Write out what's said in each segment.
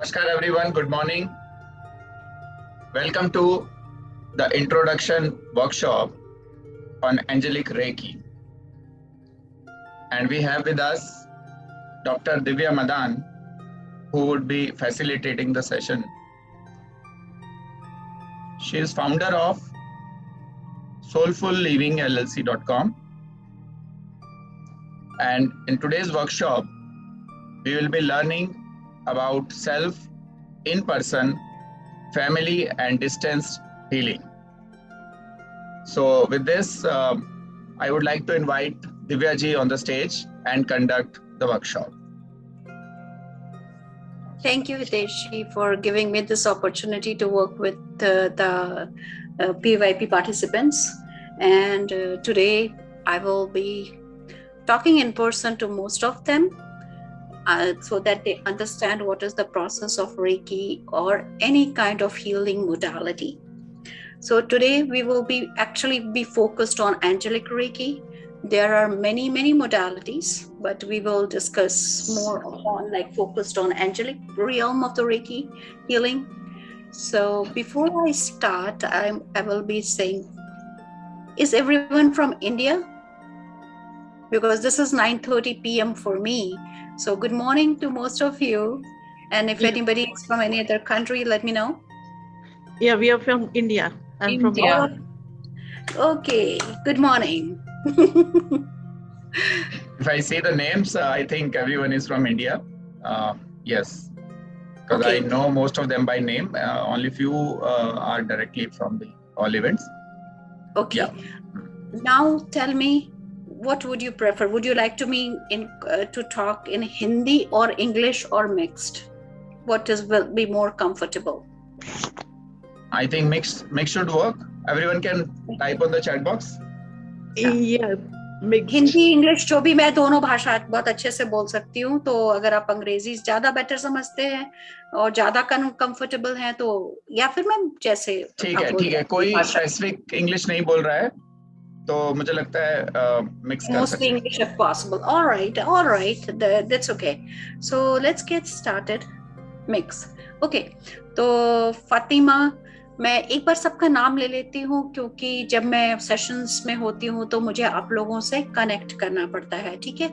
Namaskar everyone, good morning. Welcome to the introduction workshop on Angelic Reiki. And we have with us Dr. Divya Madan, who would be facilitating the session. She is founder of soulfullivingllc.com. And in today's workshop, we will be learning about self, in-person, family and distance healing. So with this, I would like to invite Divya ji on the stage and conduct the workshop. Thank you, Hiteshi, for giving me this opportunity to work with the PYP participants. And today I will be talking in person to most of them so that they understand what is the process of Reiki or any kind of healing modality. So today we will be focused on Angelic Reiki. There are many modalities, but we will discuss more on focused on angelic realm of the Reiki healing. So before I start, I will be saying, is everyone from India? Because this is 9:30 p.m. for me. So good morning to most of you. And if anybody is from any other country, let me know. Yeah, we are from India. I'm from India. Okay, good morning. If I say the names, I think everyone is from India. Yes, because Okay. I know most of them by name. Only few are directly from the all events. Okay. Yeah. Now tell me, what would you prefer? Would you like to to talk in Hindi or English or mixed? What will be more comfortable? I think mix should work. Everyone can type on the chat box. Yeah, mixed. Hindi English जो भी मैं दोनों भाषा बहुत अच्छे से बोल सकती हूँ, तो अगर आप अंग्रेजी ज्यादा बेटर समझते हैं और ज्यादा कंफर्टेबल हैं तो या फिर मैं जैसे ठीक है कोई स्पेसिफिक इंग्लिश नहीं बोल रहा है तो मुझे लगता है मिक्स कर सकते हैं. Mostly English if possible. All right, that's okay. So let's get started. Mix. Okay. तो फातिमा, मैं एक बार सबका नाम ले लेती हूँ क्योंकि जब मैं सेशंस में होती हूँ तो मुझे आप लोगों से कनेक्ट करना पड़ता है, ठीक है?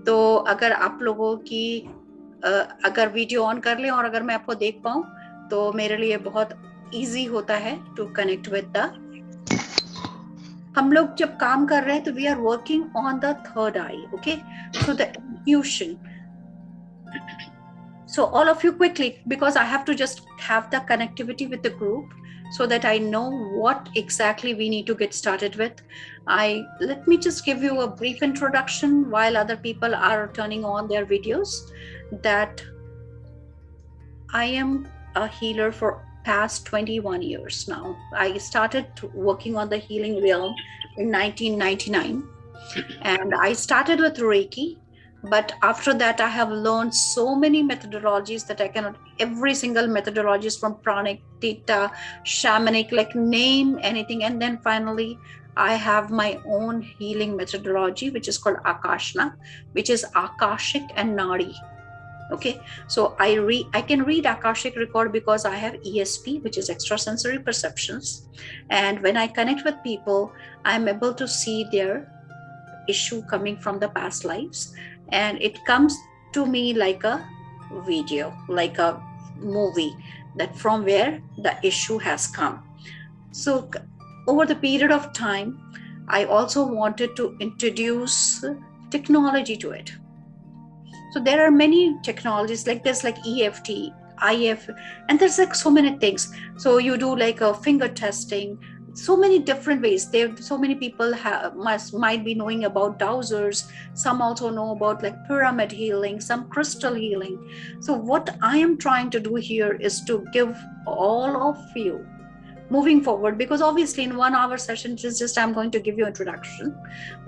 तो अगर आप लोगों की अगर वीडियो ऑन कर लें और अगर मैं आपको देख पाऊँ तो मेरे लिए बहुत इजी होता है टू कनेक्ट विद द. हम लोग जब काम कर रहे हैं तो we are working on the third eye. Okay, so the intuition. So all of you quickly, because I have to just have the connectivity with the group so that I know what exactly we need to get started with. Let me just give you a brief introduction while other people are turning on their videos, that I am a healer for past 21 years now. I started working on the healing realm in 1999 and I started with Reiki. But after that, I have learned so many methodologies that I cannot, every single methodologies from pranic, theta, shamanic, like name anything. And then finally, I have my own healing methodology, which is called Akashna, which is Akashic and Nadi. Okay, so I can read Akashic record because I have ESP, which is extrasensory perceptions. And when I connect with people, I'm able to see their issue coming from the past lives, and it comes to me like a video, like a movie, that from where the issue has come. So over the period of time, I also wanted to introduce technology to it. So there are many technologies like this, like EFT, IF, and there's like so many things. So you do like a finger testing, so many different ways. There, so many people might be knowing about dowsers. Some also know about like pyramid healing, some crystal healing. So what I am trying to do here is to give all of you moving forward, because obviously in 1 hour session it's just I'm going to give you introduction,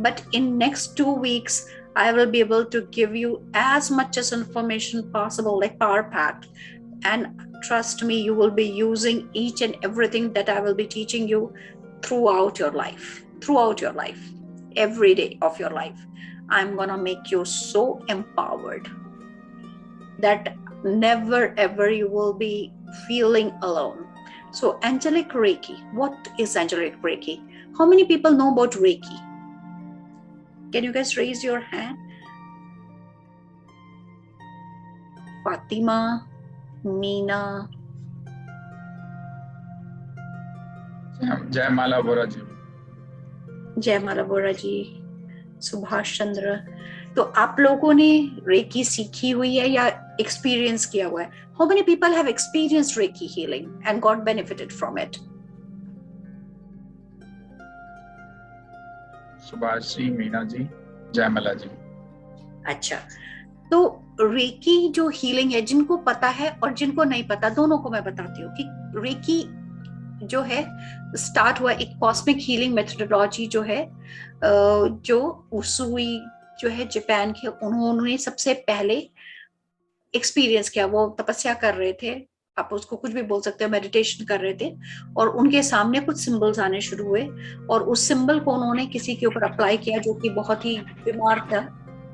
but in next 2 weeks I will be able to give you as much as information possible, like power packed. And trust me, you will be using each and everything that I will be teaching you throughout your life, every day of your life. I'm gonna make you so empowered that never ever you will be feeling alone. So angelic Reiki, what is angelic Reiki? How many people know about Reiki? Can you guys raise your hand? Fatima, Meena, जयमाला बोरा जी, जयमाला बोरा जी, सुभाष चंद्र। तो आप लोगों ने recce सीखी हुई है या एक्सपीरियंस किया हुआ है? How many people have experienced reiki healing and got benefited from it? Subhash ji, Meena ji, Jayamala ji. अच्छा, तो रेकी जो हीलिंग है, जिनको पता है और जिनको नहीं पता, दोनों को मैं बताती हूँ कि रेकी जो है स्टार्ट हुआ एक कॉस्मिक हीलिंग मेथोडोलॉजी जो है, जो उसुई जो है जापान के, उन्होंने सबसे पहले एक्सपीरियंस किया। वो तपस्या कर रहे थे, आप उसको कुछ भी बोल सकते हो, मेडिटेशन कर रहे थे, और उनके सामने कुछ सिंबल्स आने शुरू हुए, और उस सिंबल को उन्होंने किसी के ऊपर अप्लाई किया जो कि बहुत ही बीमार था,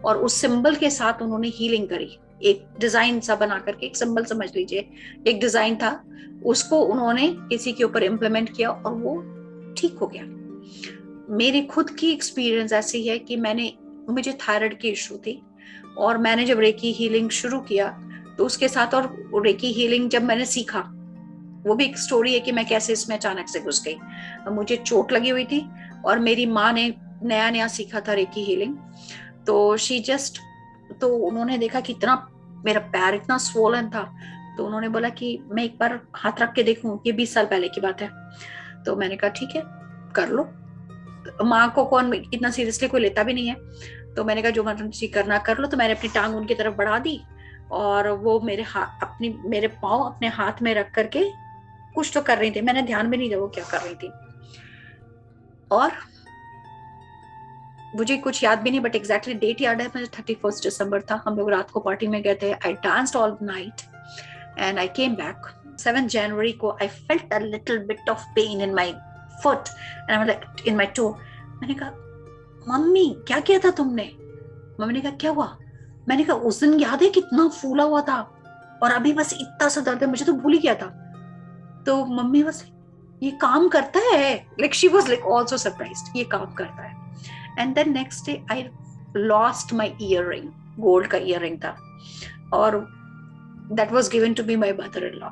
और उस सिंबल के साथ उन्होंने हीलिंग करी। एक डिजाइन सा बना करके, एक सिंबल समझ लीजिए, एक डिजाइन था, उसको उन्होंने किसी के ऊपर इम्प्लीमेंट किया और वो ठीक हो गया। मेरी खुद की एक्सपीरियंस ऐसी है कि मुझे थायराइड की इशू थी, और मैंने जब रेकी हीलिंग शुरू किया तो उसके साथ, और रेकी हीलिंग जब मैंने सीखा, वो भी एक स्टोरी है कि मैं कैसे इसमें अचानक से घुस गई। मुझे चोट लगी हुई थी और मेरी माँ ने नया नया सीखा था रेकी हीलिंग, तो उन्होंने देखा कि इतना मेरा पैर इतना स्वोलन था, तो उन्होंने बोला कि मैं एक बार हाथ रख के देखूं। ये 20 साल पहले की बात है। तो मैंने कहा ठीक है, कर लो। माँ को कौन इतना सीरियसली कोई लेता भी नहीं है, तो मैंने कहा जो मर्जी करना कर लो। तो मैंने अपनी टांग उनकी तरफ बढ़ा दी, और वो मेरे पाँव अपने हाथ में रख करके कुछ तो कर रही थी, मैंने ध्यान भी नहीं दिया वो क्या कर रही थी, और मुझे कुछ याद भी नहीं, बट एग्जैक्टली डेट याद है, मुझे 31 दिसंबर था। हम लोग रात को पार्टी में गए थे। I danced all night and I came back. 7 जनवरी को I felt a little bit of pain in my foot and I was like in my toe. मैंने कहा मम्मी क्या किया था तुमने? मम्मी ने कहा क्या हुआ? मैंने कहा उस दिन याद है कितना फूला हुआ था, और अभी बस इतना सा दर्द है, मुझे तो भूल ही गया था। तो मम्मी बस ये काम करता है, like she was like also surprised, ये काम करता है। And then next day I lost my earring, gold का इयररिंग था, और that was given to be my mother in law.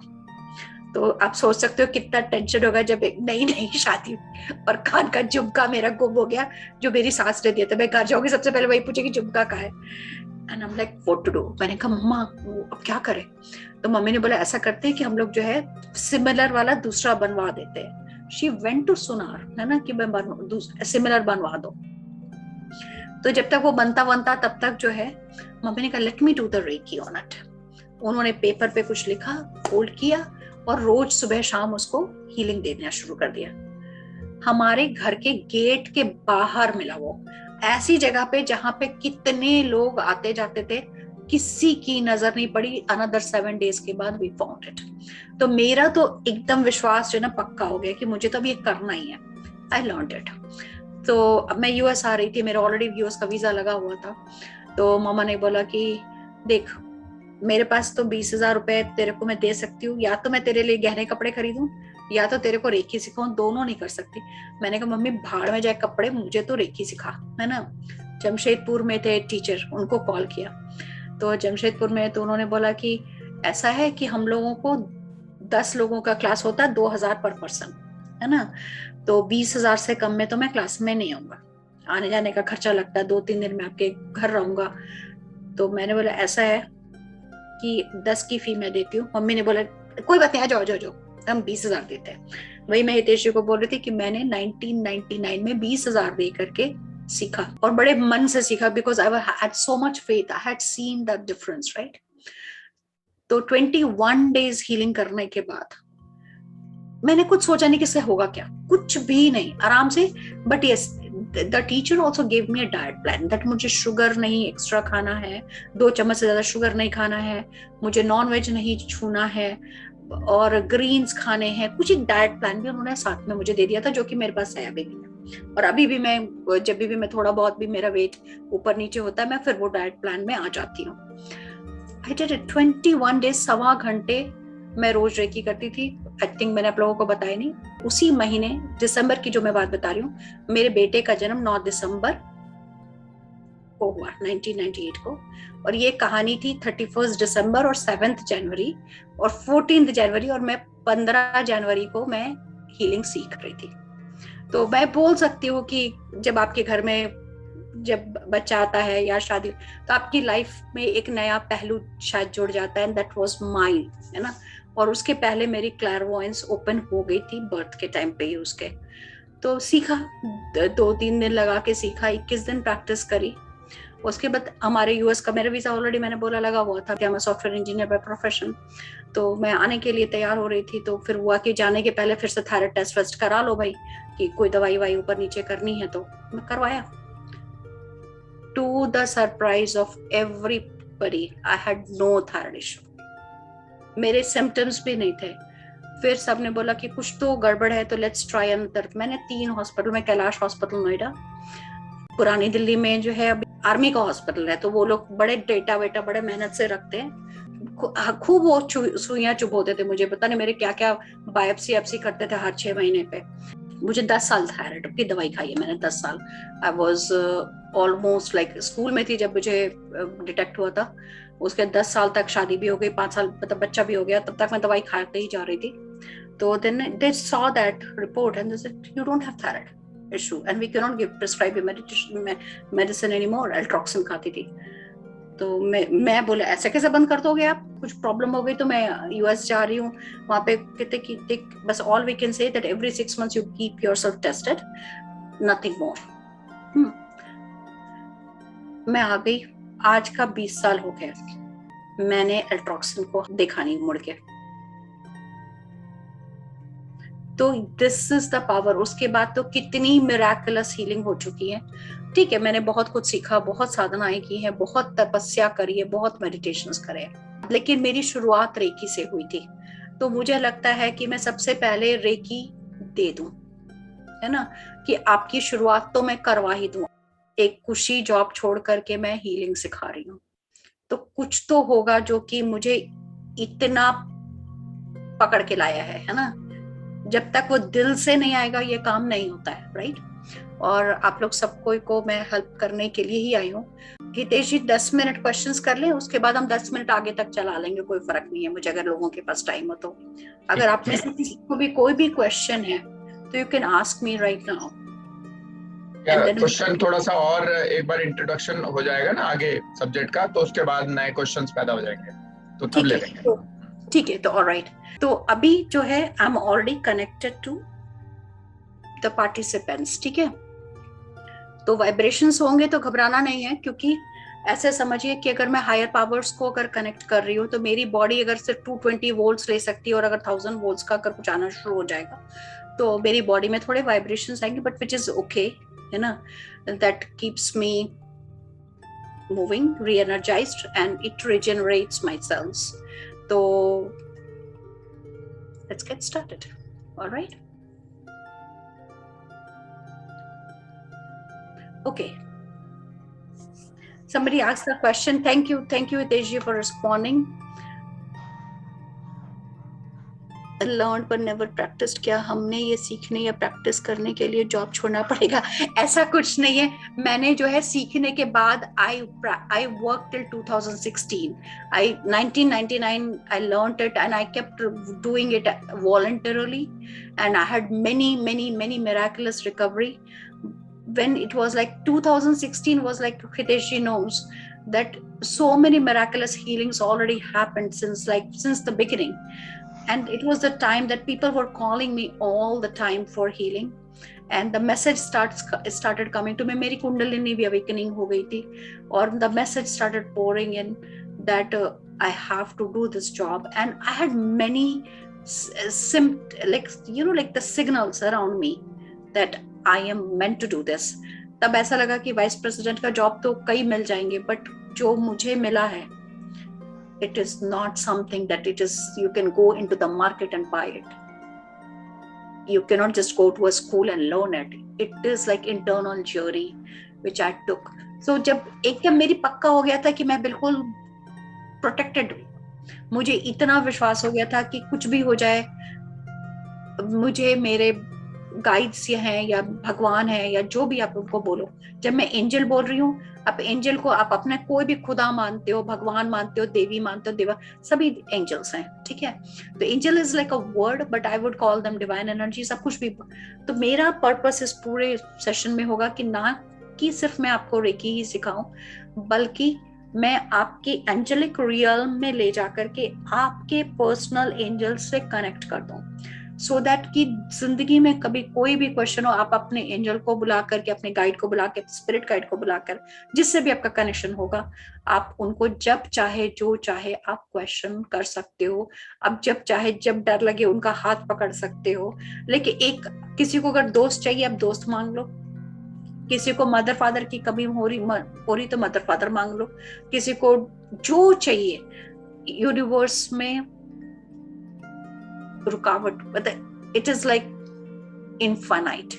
तो आप सोच सकते हो कितना टेंशन होगा जब एक नई नई शादी और कान का झुमका मेरा गुम हो गया, जो मेरी सास ने दिया था। मैं घर जाऊंगी सबसे पहले वही पूछेगी झुमका कहाँ है, and I am like what to do. मैंने कहा मम्मा अब क्या करें? तो मम्मी ने बोला ऐसा करते हैं कि हम लोग जो है सिमिलर वाला दूसरा बनवा देते हैं। शी वेंट टू सुनार, है ना, कि मैं सिमिलर बनवा दो। तो जब तक वो बनता तब तक जो है मम्मी ने कहा let me do the recce on it. उन्होंने पेपर पे कुछ लिखा, फोल्ड किया, और रोज सुबह शाम उसको हीलिंग देना शुरू कर दिया। हमारे घर के गेट के बाहर मिला वो, ऐसी जगह पे जहां पे कितने लोग आते जाते थे, किसी की नजर नहीं पड़ी। अनदर 7 डेज के बाद वी फाउंड इट। तो मेरा तो एकदम विश्वास जो है ना पक्का हो गया कि मुझे तो अब ये करना ही है। I learned it. तो अब मैं यूएस आ रही थी, मेरा ऑलरेडी यूएस का वीजा लगा हुआ था। तो मामा ने बोला कि देख मेरे पास तो 20,000 रुपए तेरे को मैं दे सकती हूँ, या तो मैं तेरे लिए गहने कपड़े खरीदूं या तो तेरे को रेकी सिखाऊं, दोनों नहीं कर सकती। मैंने कहा मम्मी भाड़ में जाए कपड़े, मुझे तो रेकी सिखा, है ना। जमशेदपुर में थे टीचर, उनको कॉल किया तो जमशेदपुर में, तो उन्होंने बोला कि ऐसा है कि हम लोगों को 10 लोगों का क्लास होता है, 2,000 पर पर्सन, है ना। तो 20,000 से कम में तो मैं क्लास में नहीं आऊंगा, आने जाने का खर्चा लगता है, 2-3 दिन में आपके घर रहूंगा। तो मैंने बोला ऐसा है कि 10 की फी मैं देती हूँ। मम्मी ने बोला कोई बात नहीं, आ जाओ जाओ, हम 20,000 देते हैं। वही मैं हितेश को बोल रही थी कि मैंने 1999 में 20,000 दे करके सीखा, और बड़े मन से सीखा, because I had so much faith, I had seen the difference, right. तो 21 डेज हीलिंग करने के बाद मैंने कुछ सोचा नहीं कि इससे होगा क्या, कुछ भी नहीं, आराम से। But yes, the teacher also gave me a diet plan that मुझे शुगर नहीं एक्स्ट्रा खाना है, 2 चम्मच से ज्यादा शुगर नहीं खाना है, मुझे नॉन वेज नहीं छूना है, और ग्रीन्स खाने हैं। कुछ एक डाइट प्लान भी उन्होंने साथ में मुझे दे दिया था, जो कि मेरे पास है अभी भी। और अभी भी मैं जब भी मैं थोड़ा बहुत भी मेरा वेट ऊपर नीचे होता है, मैं फिर वो डाइट प्लान में आ जाती हूँ। I did it 21 days, 1.25 घंटे मैं रोज रेकी करती थी. आई थिंक मैंने आप लोगों को बताया नहीं. उसी महीने दिसंबर की जो मैं बात बता रही हूँ, मेरे बेटे का जन्म 9 दिसंबर को हुआ 1998 को. और ये कहानी थी 31 दिसंबर और 7 जनवरी और 14 जनवरी, और मैं 15 जनवरी को मैं हीलिंग सीख रही थी. तो मैं बोल सकती हूँ कि जब आपके घर में जब बच्चा आता है या शादी, तो आपकी लाइफ में एक नया पहलू शायद जुड़ जाता है. दैट वाज माइन, है ना. और उसके पहले मेरी क्लैरवॉयंस ओपन हो गई थी बर्थ के टाइम पे ही उसके. तो सीखा, 2-3 दिन लगा के सीखा, 21 दिन प्रैक्टिस करी. उसके बाद हमारे यूएस का मेरा वीजा ऑलरेडी मैंने बोला लगा हुआ था कि मैं सॉफ्टवेयर इंजीनियर बाय प्रोफेशन. तो मैं आने के लिए तैयार हो रही थी. तो फिर हुआ कि जाने के पहले फिर से थायराइड टेस्ट वेस्ट करा लो भाई, कि कोई दवाई वाई ऊपर नीचे करनी है. तो मैं करवाया. To the surprise of everybody, I had no thyroid issue. मेरे सिम्टम्स भी नहीं थे. फिर सबने बोला कि कुछ तो गड़बड़ है, तो लेट्स ट्राई अनदर. मैंने 3 हॉस्पिटल में, कैलाश हॉस्पिटल नोएडा, पुरानी दिल्ली में जो है अभी आर्मी का हॉस्पिटल है, तो वो लोग बड़े डेटा वेटा बड़े मेहनत से रखते हैं. खूब वो सुइयां चुभोते थे मुझे, पता नहीं मेरे क्या क्या बायोप्सी करते थे हर 6 महीने पे. मुझे 10 साल थायराइड की दवाई खाई है मैंने, 10 साल. I was almost like school में थी जब मुझे डिटेक्ट हुआ था. उसके 10 साल तक शादी भी हो गई, 5 साल मतलब बच्चा भी हो गया, तब तक मैं दवाई खाते ही जा रही थी. तो then they saw that report and they said you don't have thyroid issue and we can not give prescribe you medicine anymore. Eltroxin खाती थी. तो मैं बोले ऐसे कैसे बंद कर दोगे आप, कुछ प्रॉब्लम हो गई तो मैं यूएस जा रही हूँ. वहां पे कहते कि बस all we can say that every 6 months you keep yourself tested, nothing more. मैं आ गई. आज का 20 साल हो गया, मैंने एल्ट्रॉक्सिन को देखा नहीं मुड़ के. तो दिस इज द पावर. उसके बाद तो कितनी मिराकुलस हीलिंग हो चुकी है. ठीक है, मैंने बहुत कुछ सीखा, बहुत साधनाएं की हैं, बहुत तपस्या करी है, बहुत मेडिटेशंस करे हैं, लेकिन मेरी शुरुआत रेकी से हुई थी. तो मुझे लगता है कि मैं सबसे पहले रेकी दे दूं, है ना, कि आपकी शुरुआत तो मैं करवा ही दूं. एक कुशी जॉब छोड़ करके मैं हीलिंग सिखा रही हूँ, तो कुछ तो होगा जो कि मुझे इतना पकड़ के लाया है ना. जब तक वो दिल से नहीं आएगा ये काम नहीं होता है, राइट. और आप लोग सबको को मैं हेल्प करने के लिए ही आई हूँ. हितेश जी 10 मिनट क्वेश्चंस कर लें, उसके बाद हम 10 मिनट आगे तक चला लेंगे, कोई फर्क नहीं है मुझे, अगर लोगों के पास टाइम हो तो. अगर आप में से किसी को भी कोई भी क्वेश्चन है तो you can ask me right now. Question थोड़ा सा और एक बार इंट्रोडक्शन हो जाएगा ना आगे सब्जेक्ट का, तो उसके बाद नए क्वेश्चंस पैदा हो जाएंगे, तो तब ले लेंगे. ठीक है, तो ऑलराइट. तो अभी जो है I am already connected to the participants. ठीक है, तो वाइब्रेशंस होंगे तो घबराना नहीं है, क्योंकि ऐसे समझिए कि अगर मैं हायर पावर्स को अगर कनेक्ट कर रही हूँ, तो मेरी बॉडी अगर सिर्फ 220 वोल्ट्स ले सकती है, और अगर 1000 वोल्ट्स का अगर कुछ आना शुरू हो जाएगा तो मेरी बॉडी में थोड़े वाइब्रेशंस आएंगे, बट विच इज ओके, है ना. That keeps me moving, re-energized, and it regenerates my cells. So let's get started. All right. Okay. Somebody asked the question. Thank you, Hitesh, for responding. Learned but never practiced. क्या हमने ये सीखने या practice करने के लिए job छोड़ना पड़ेगा? ऐसा कुछ नहीं है. मैंने जो है सीखने के बाद I worked till 2016. 1999 I learned it and I kept doing it voluntarily, and I had many miraculous recovery. When it was like 2016 was like, Hitesh knows that so many miraculous healings already happened since the beginning. And it was the time that people were calling me all the time for healing, and the message started coming to me. मेरी कुंडलिनी भी awakening हो गई थी, और the message started pouring in that I have to do this job. And I had many like the signals around me that I am meant to do this. तब ऐसा लगा कि वाइस प्रेसिडेंट का job तो कई मिल जाएंगे, but जो मुझे मिला है, it is not something that you can go into the market and buy it. You cannot just go to a school and learn it. It is like internal journey which I took. So जब एकदम मेरी पक्का हो गया था कि मैं बिल्कुल प्रोटेक्टेड हूँ. मुझे इतना विश्वास हो गया था कि कुछ भी हो जाए, मुझे मेरे गाइड्स ये हैं या भगवान है या जो भी आप उनको बोलो. जब मैं एंजल बोल रही हूँ, आप एंजल को आप अपने कोई भी खुदा मानते हो, भगवान मानते हो, देवी मानते हो, देवा, सभी एंजल्स हैं, ठीक है. तो angel is like a word, but I would call them divine energy, सब कुछ भी. तो मेरा पर्पस इस पूरे सेशन में होगा कि ना कि सिर्फ मैं आपको रेकी ही सिखाऊं, बल्कि मैं आपके एंजेलिक रियल में ले जाकर के आपके पर्सनल एंजल से कनेक्ट कर दूं, सो दैट कि जिंदगी में कभी कोई भी क्वेश्चन हो, आप अपने एंजल को बुला करके, अपने गाइड को बुला के, स्पिरिट गाइड को बुलाकर, जिससे भी आपका कनेक्शन होगा, आप उनको जब चाहे जो चाहे आप क्वेश्चन कर सकते हो. अब जब चाहे, जब डर लगे, उनका हाथ पकड़ सकते हो. लेकिन एक किसी को अगर दोस्त चाहिए, आप दोस्त मांग लो. किसी को मदर फादर की कमी हो रही तो मदर फादर मांग लो. किसी को जो चाहिए, यूनिवर्स में रुकावट, मतलब it is like infinite.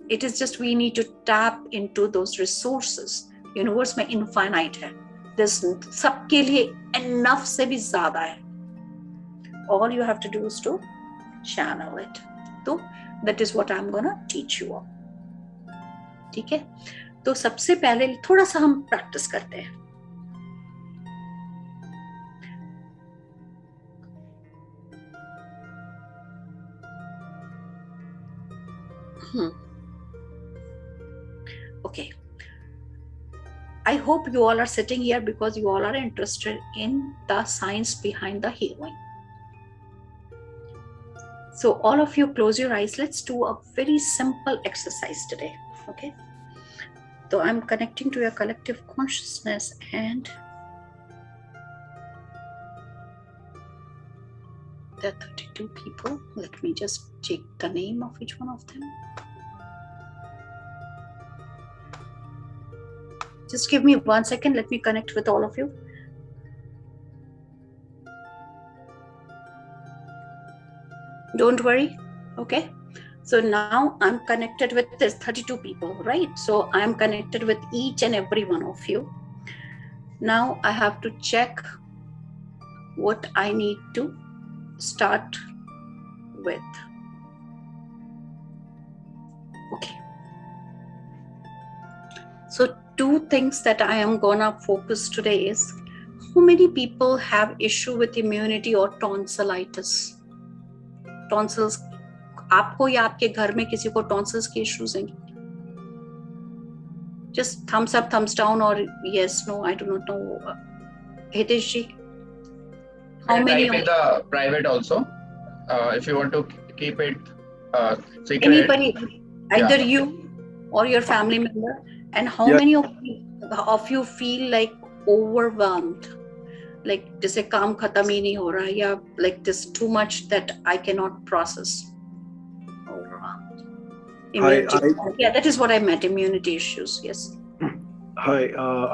It is just we need to tap into those resources. Universe में infinite है. There's सबके लिए enough से भी ज्यादा है. All you have to do is to channel it. तो that is what I'm gonna teach you all. ठीक है. तो सबसे पहले थोड़ा सा हम प्रैक्टिस करते हैं. Okay. I hope you all are sitting here because you all are interested in the science behind the healing. So all of you close your eyes. Let's do a very simple exercise today. Okay. So I'm connecting to your collective consciousness, and there are 32 people. Let me just take the name of each one of them. Just give me 1 second. Let me connect with all of you. Don't worry. Okay. So now I'm connected with this 32 people, right? So I'm connected with each and every one of you. Now I have to check what I need to start with. Okay. So 2 things that I am gonna focus today is, how many people have issue with immunity or tonsillitis? Tonsils, आपको या आपके घर में किसी को tonsils के issues हैं? Just thumbs up, thumbs down, or yes, no, I do not know. Hitesh ji, how many? Type in the private also, if you want to keep it secret. Anybody, either you or your family member. And how many of you feel like overwhelmed, like जैसे काम खत्म ही नहीं हो रहा, या like this too much that I cannot process? Yeah, that is what I meant. Immunity issues. Yes. Hi,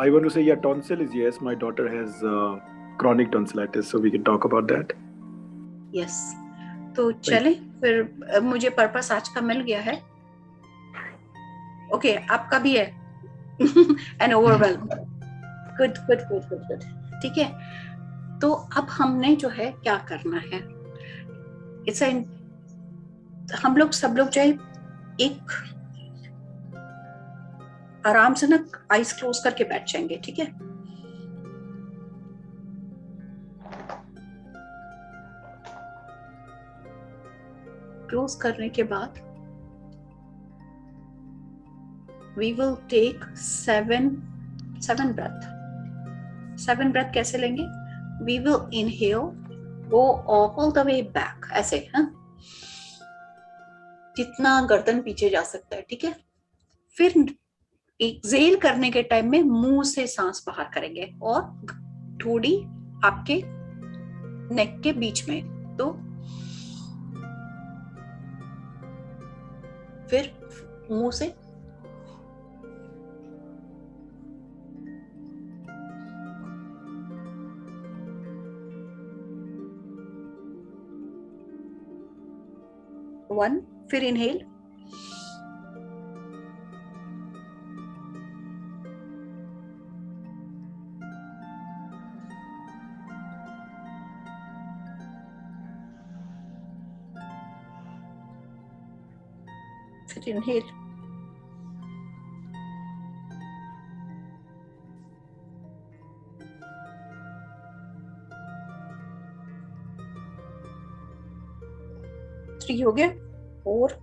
I want to say, yeah, tonsil is yes. My daughter has chronic tonsillitis, so we can talk about that. Yes. तो चले फिर, मुझे purpose आज का मिल गया है. Okay, आपका भी है. And overwhelmed. Good. ठीक है. तो अब हमने जो है क्या करना है, हम लोग सब लोग जो है एक आराम से ना आइज क्लोज करके बैठ जाएंगे. ठीक है. क्लोज करने के बाद we will take 7 breath. 7 breath कैसे लेंगे? We will inhale, go all the way back, ऐसे. हाँ, जितना गर्दन पीछे जा सकता है. ठीक है. फिर एक्सेल करने के टाइम में मुंह से सांस बाहर करेंगे और थोड़ी आपके नेक के बीच में. तो फिर मुंह से वन, फिर इनहेल, फिर इनहेल, थ्री हो गया, 4,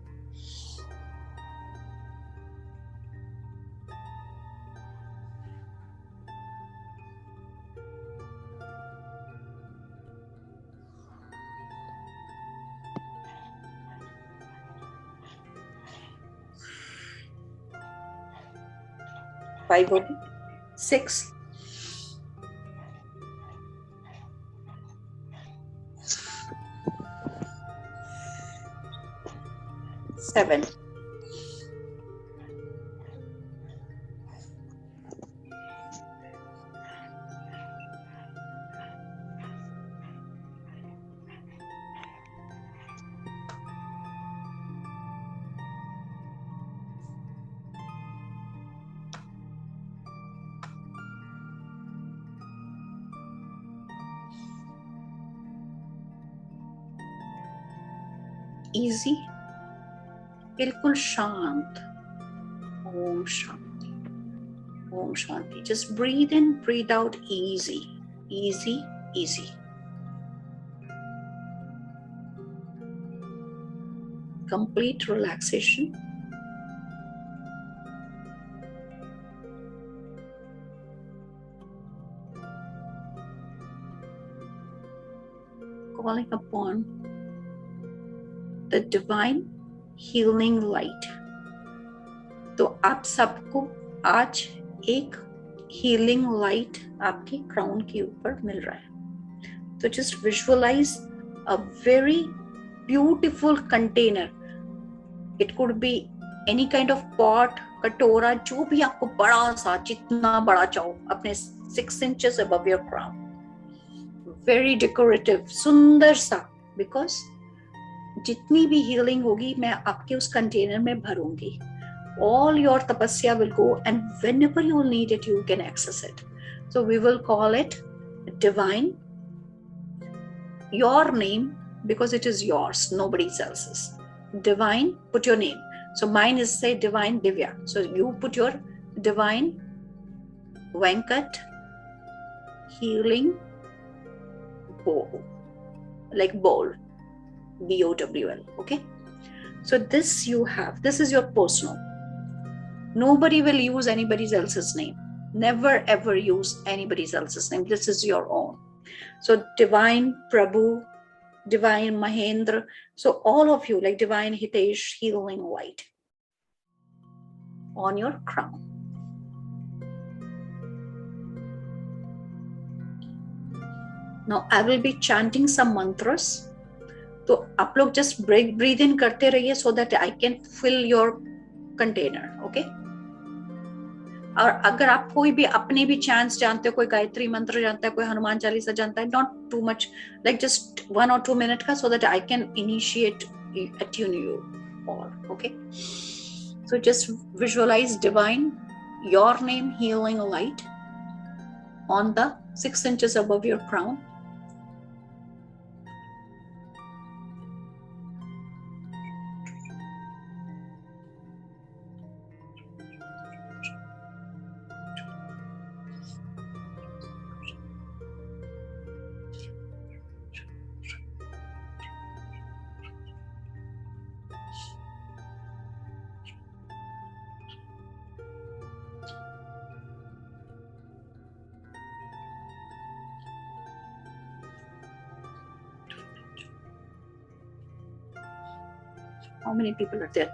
5 हो गई, 6, 7, इजी, बिल्कुल शांत। ओम शांति, ओम शांति। Just breathe in, breathe out, easy easy easy. Complete relaxation. Calling upon the divine healing light। तो आप सबको आज एक हीलिंग लाइट आपके क्राउन के ऊपर मिल रहा है। तो just visualize a very beautiful container. It could be any kind of pot, कटोरा, जो भी आपको बड़ा सा, जितना बड़ा चाहो, अपने 6 inches above your crown। Very decorative, सुंदर सा, बिकॉज जितनी भी हीलिंग होगी मैं आपके उस कंटेनर में भरूंगी। All your tapasya will go, and whenever you will need it, you can access it. So we will call it divine, your name, because it is yours, nobody else's. Divine, put your name. So mine is, say, divine Divya. So you put your divine Venkat healing bowl, like bowl, BOWL. Okay. So this you have. This is your personal. Nobody will use anybody else's name. Never ever use anybody else's name. This is your own. So divine Prabhu, divine Mahendra. So all of you, like divine Hitesh, healing light on your crown. Now I will be chanting some mantras. तो आप लोग just breathe in करते रहिए so that I can fill your container. Okay. और अगर आप कोई भी अपने भी चैंट्स जानते हो, कोई गायत्री मंत्र जानता है, कोई हनुमान चालीसा जानता है, not too much, like just 1 or 2 minutes का, so that I can initiate, attune you all. Okay, so just visualize divine, your name healing light on the 6 inches above your crown. How many people are there?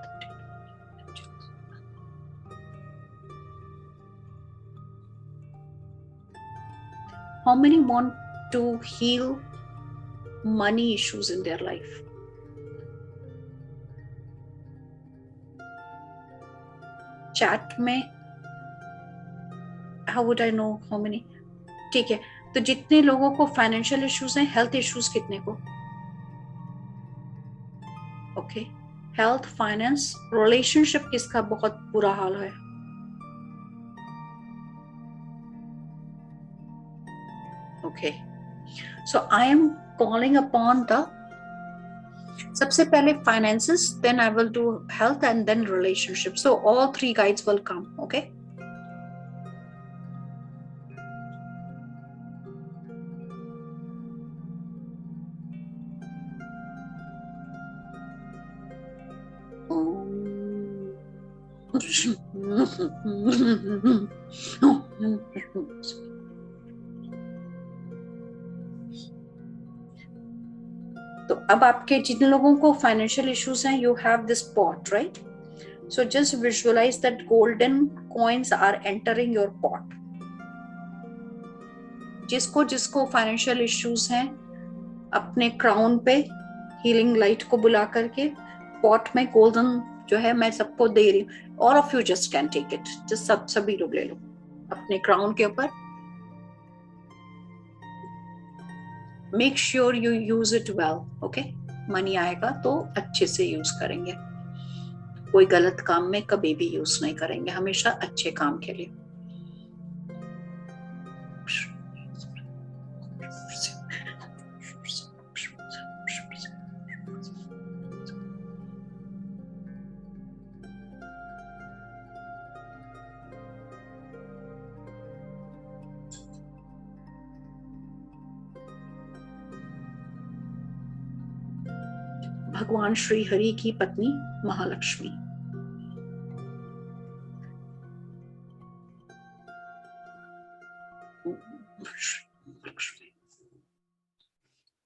How many want to heal money issues in their life? Chat में how would I know how many? ठीक है, तो जितने लोगों को financial issues हैं, health issues कितने को? ओके, हेल्थ, फाइनेंस, रिलेशनशिप किसका बहुत बुरा हाल है? Okay, so I am calling upon the सबसे पहले finances, then I will do health, and then relationships. So all three guides will come. Okay. तो अब आपके जिन लोगों को फाइनेंशियल इश्यूज हैं, you have this pot, right? So just visualize that golden coins are entering your pot. जिसको जिसको financial issues हैं, अपने क्राउन पे हीलिंग लाइट को बुला करके पॉट में गोल्डन जो है मैं सबको दे रही हूँ. All of you just can take it. Just सभी लोग ले लो अपने क्राउन के ऊपर. Make sure you use it well. Okay, money आएगा तो अच्छे से यूज करेंगे. कोई गलत काम में कभी भी यूज नहीं करेंगे, हमेशा अच्छे काम के लिए. भगवान श्री हरि की पत्नी महालक्ष्मी.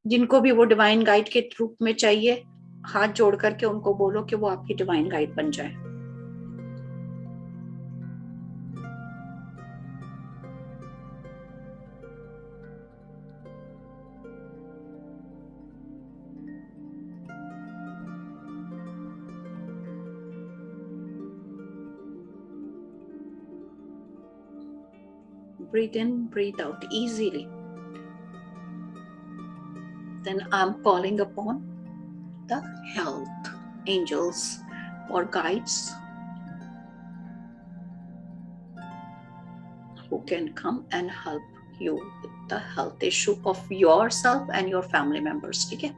जिनको भी वो डिवाइन गाइड के रूप में चाहिए, हाथ जोड़ करके उनको बोलो कि वो आपकी डिवाइन गाइड बन जाए. Breathe in, breathe out easily. Then I'm calling upon the health angels or guides who can come and help you with the health issue of yourself and your family members. ठीक है?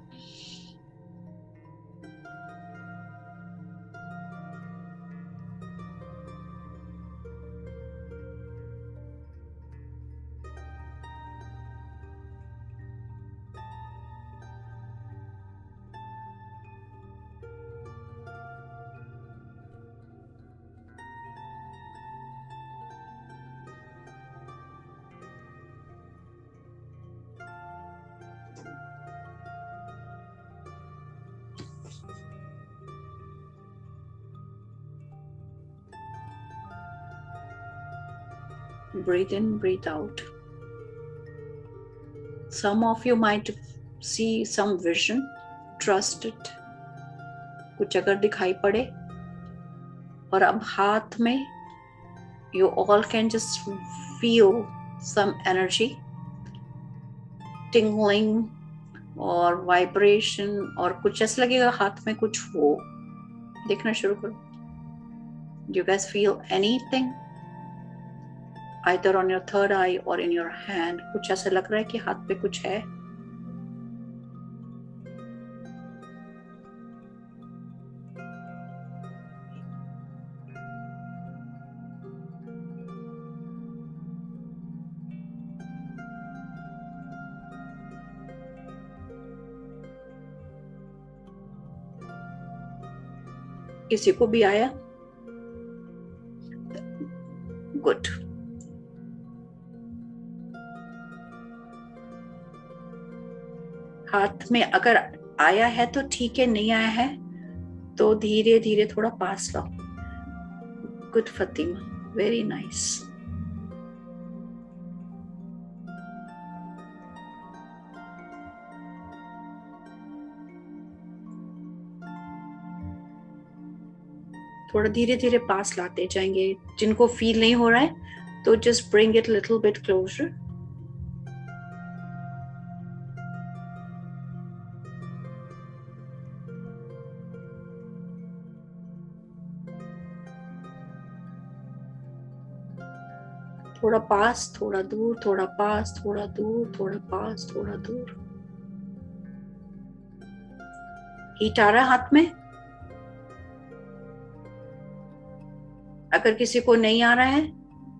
Breathe in, breathe out. Some of you might see some vision. Trust it. कुछ अगर दिखाई पड़े, और अब हाथ में you all can just feel some energy tingling or vibration, और कुछ ऐसा लगेगा हाथ में कुछ हो. देखना शुरू करो. Do you guys feel anything? Either on your third eye or in your hand. कुछ ऐसा लग रहा है कि हाथ पे कुछ है. किसी को भी आया? गुड. हाथ में अगर आया है तो ठीक है, नहीं आया है तो धीरे धीरे थोड़ा पास लाओ. Good Fathima, very nice. थोड़ा धीरे धीरे पास लाते जाएंगे. जिनको फील नहीं हो रहा है तो just bring it little bit closer. थोड़ा पास, थोड़ा दूर, थोड़ा पास, थोड़ा दूर, थोड़ा पास, थोड़ा दूर. हीट आ रहा है हाथ में? अगर किसी को नहीं आ रहा है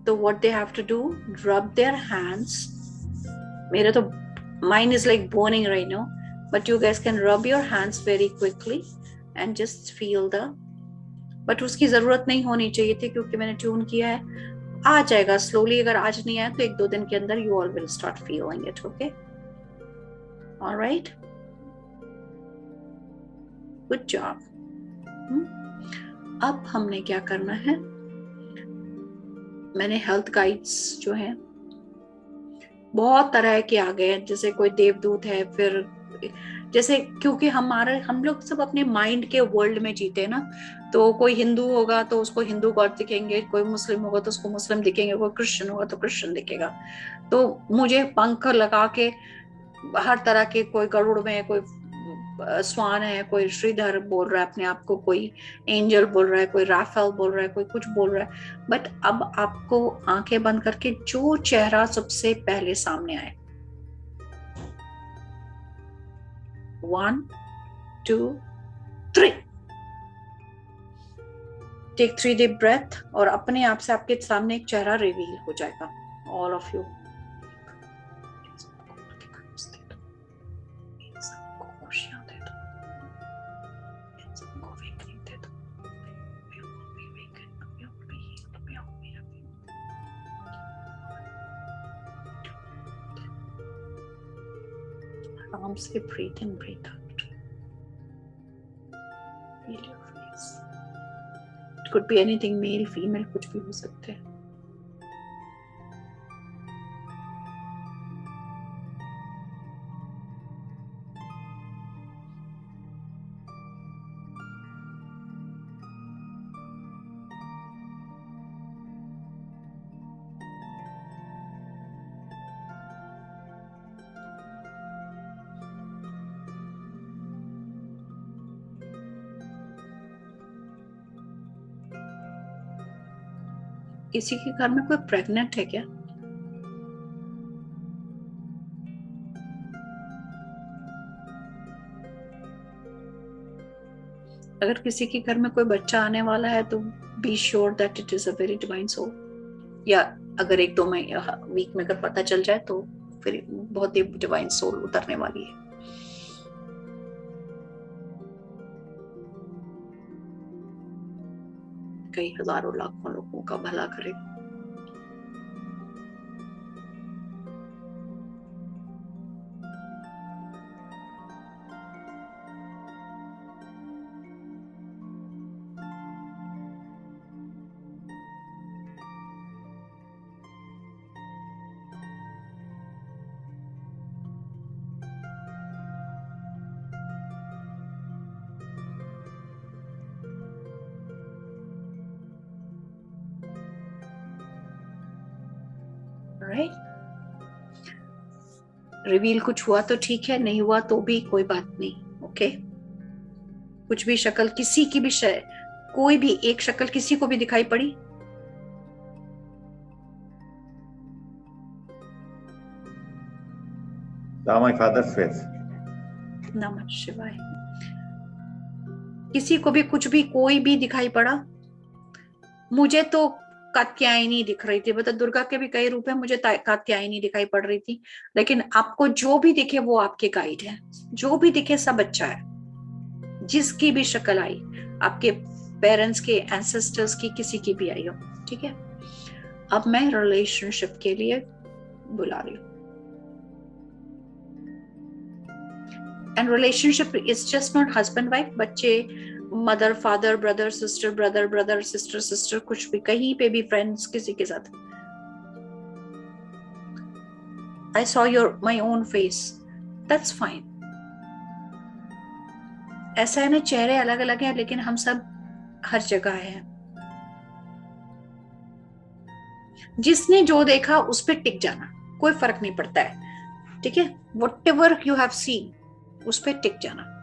तो what they have to do, rub their hands. मेरे तो mine is like burning right now, but you guys can rub your hands very quickly and just feel the, but उसकी जरूरत नहीं होनी चाहिए थी क्योंकि मैंने ट्यून किया है. आ जाएगा स्लोली. अगर आज नहीं आया तो 1-2 दिन के अंदर you all will start feeling it. Okay, all right, good job. अब हमने क्या करना है, मैंने हेल्थ गाइड्स जो हैं बहुत तरह के आ गए हैं, जैसे कोई देवदूत है, फिर जैसे क्योंकि हम लोग सब अपने माइंड के वर्ल्ड में जीते हैं ना, तो कोई हिंदू होगा तो उसको हिंदू गॉड दिखेंगे, कोई मुस्लिम होगा तो उसको मुस्लिम दिखेंगे, कोई क्रिश्चियन होगा तो क्रिश्चियन दिखेगा. तो मुझे पंख लगा के हर तरह के, कोई गरुड़ में, कोई स्वान है, कोई श्रीधर बोल रहा है अपने आप को, कोई एंजल बोल रहा है, कोई राफेल बोल रहा है, कोई कुछ बोल रहा है. बट अब आपको आंखें बंद करके जो चेहरा सबसे पहले सामने आए, 1, 2, 3, टेक 3 deep breath और अपने आप से आपके सामने एक चेहरा रिवील हो जाएगा. ऑल ऑफ यू आराम से breathe in, breathe out. Feel your face. It could be anything, male, female, कुछ भी हो सकते हैं. किसी के घर में कोई प्रेग्नेंट है क्या? अगर किसी के घर में कोई बच्चा आने वाला है तो be sure that it is a very divine soul. या अगर 1-2 वीक में अगर पता चल जाए तो फिर बहुत ही डिवाइन सोल उतरने वाली है. कई हजारों लाखों लोगों का भला करे. राइट, रिवील कुछ हुआ तो ठीक है, नहीं हुआ तो भी कोई बात नहीं. ओके, कुछ भी शक्ल किसी की भी कोई भी एक शक्ल किसी को भी दिखाई पड़ी? My father's face. नमः शिवाय. किसी को भी कुछ भी कोई भी दिखाई पड़ा? मुझे तो कात्यायनी दिख रही थी. बता, दुर्गा के भी कई रूप है, मुझे कात्यायनी दिखाई पड़ रही थी. लेकिन आपको जो भी दिखे वो आपके गाइड है. जो भी दिखे सब अच्छा है. जिसकी भी शक्ल आई, आपके पेरेंट्स के, एंसेस्टर्स की, किसी की भी आई हो, ठीक है. अब मैं रिलेशनशिप के लिए बुला रही हूँ. And relationship is just not husband wife, बच्चे, mother father, brother sister, brother sister sister, कुछ भी, कहीं पे भी, फ्रेंड्स, किसी के साथ. I saw my own face. That's fine. ऐसा है ना, चेहरे अलग अलग हैं लेकिन हम सब हर जगह हैं. जिसने जो देखा उस पे टिक जाना, कोई फर्क नहीं पड़ता है. ठीक है, whatever you have seen, उस पे टिक जाना.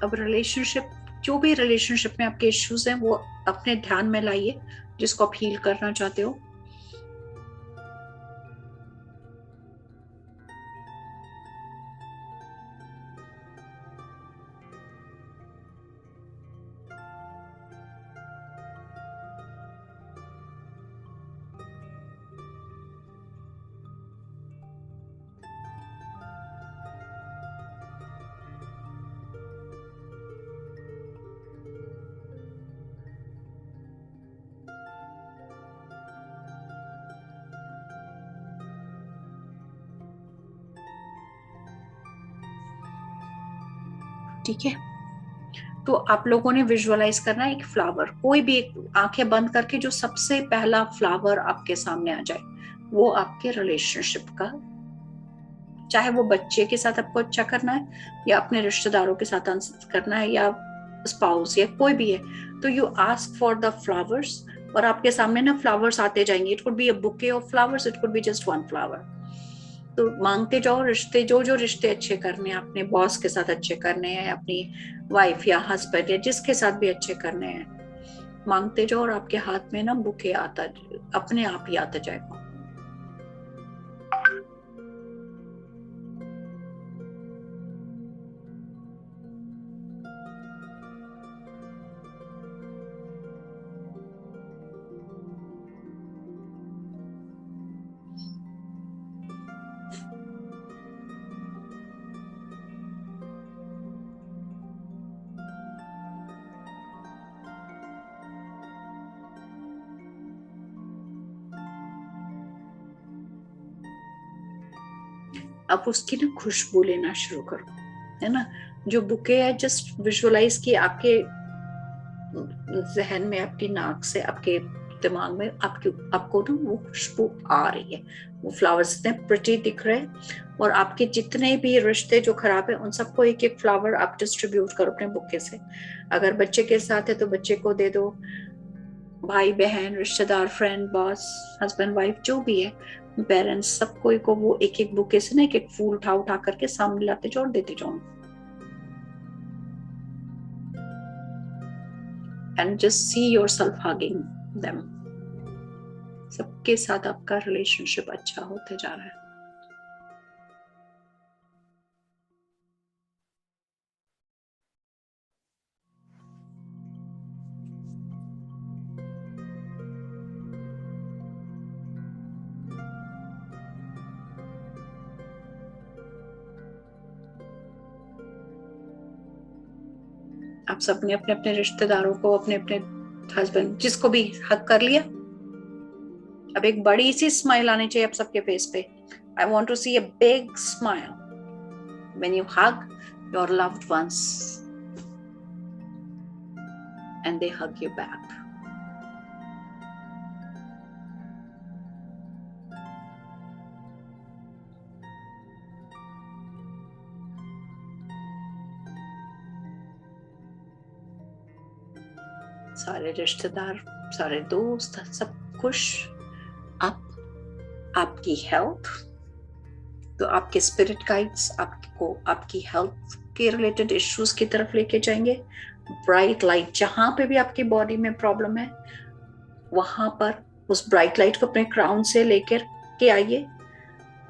अब रिलेशनशिप, जो भी रिलेशनशिप में आपके इश्यूज हैं वो अपने ध्यान में लाइए, जिसको आप हील करना चाहते हो. ठीक है। तो आप लोगों ने विजुअलाइज करना है एक फ्लावर, कोई भी एक, आंखें बंद करके जो सबसे पहला फ्लावर आपके सामने आ जाए वो आपके रिलेशनशिप का, चाहे वो बच्चे के साथ आपको अच्छा करना है या अपने रिश्तेदारों के साथ करना है या स्पाउस या कोई भी है, तो you ask for the flowers और आपके सामने ना फ्लावर्स आते जाएंगे। It could be a bouquet of flowers, it could be just one flower. तो मांगते जाओ रिश्ते, जो जो रिश्ते अच्छे करने हैं, अपने बॉस के साथ अच्छे करने हैं, अपनी वाइफ या हस्बैंड या जिसके साथ भी अच्छे करने हैं, मांगते जाओ और आपके हाथ में ना बुके आता अपने आप ही आता जाएगा। अब उसकी ना खुशबू लेना शुरू करो, है ना। जो बुके है जस्ट विजुअलाइज कि आपके जहन में, आपकी नाक से, आपके दिमाग में आपको ना वो खुशबू आ रही है, वो फ्लावर्स इतने प्रिटी दिख रहे हैं। और आपके जितने भी रिश्ते जो खराब है उन सबको एक एक फ्लावर आप डिस्ट्रीब्यूट करो अपने बुके से। अगर बच्चे के साथ है तो बच्चे को दे दो, भाई बहन, रिश्तेदार, फ्रेंड, बॉस, हस्बैंड वाइफ, जो भी है, पेरेंट्स, सब कोई को वो एक एक बुके से ना एक एक फूल उठा उठा करके सामने लाते जाओ और देते जाओ। And just see yourself hugging them. सबके साथ आपका रिलेशनशिप अच्छा होते जा रहा है। आप सबने अपने अपने रिश्तेदारों को, अपने अपने हस्बैंड, जिसको भी हक कर लिया। अब एक बड़ी सी स्माइल आनी चाहिए आप सबके फेस पे। I want to see a big smile when you hug your loved ones and they hug you back. सारे रिश्तेदार, सारे दोस्त, सब खुश। आपकी हेल्थ, तो आपके स्पिरिट गाइड्स आपको आपकी हेल्थ के रिलेटेड इश्यूज की तरफ लेके जाएंगे। ब्राइट लाइट, जहां पे भी आपकी बॉडी में प्रॉब्लम है वहां पर उस ब्राइट लाइट को अपने क्राउन से लेकर के आइए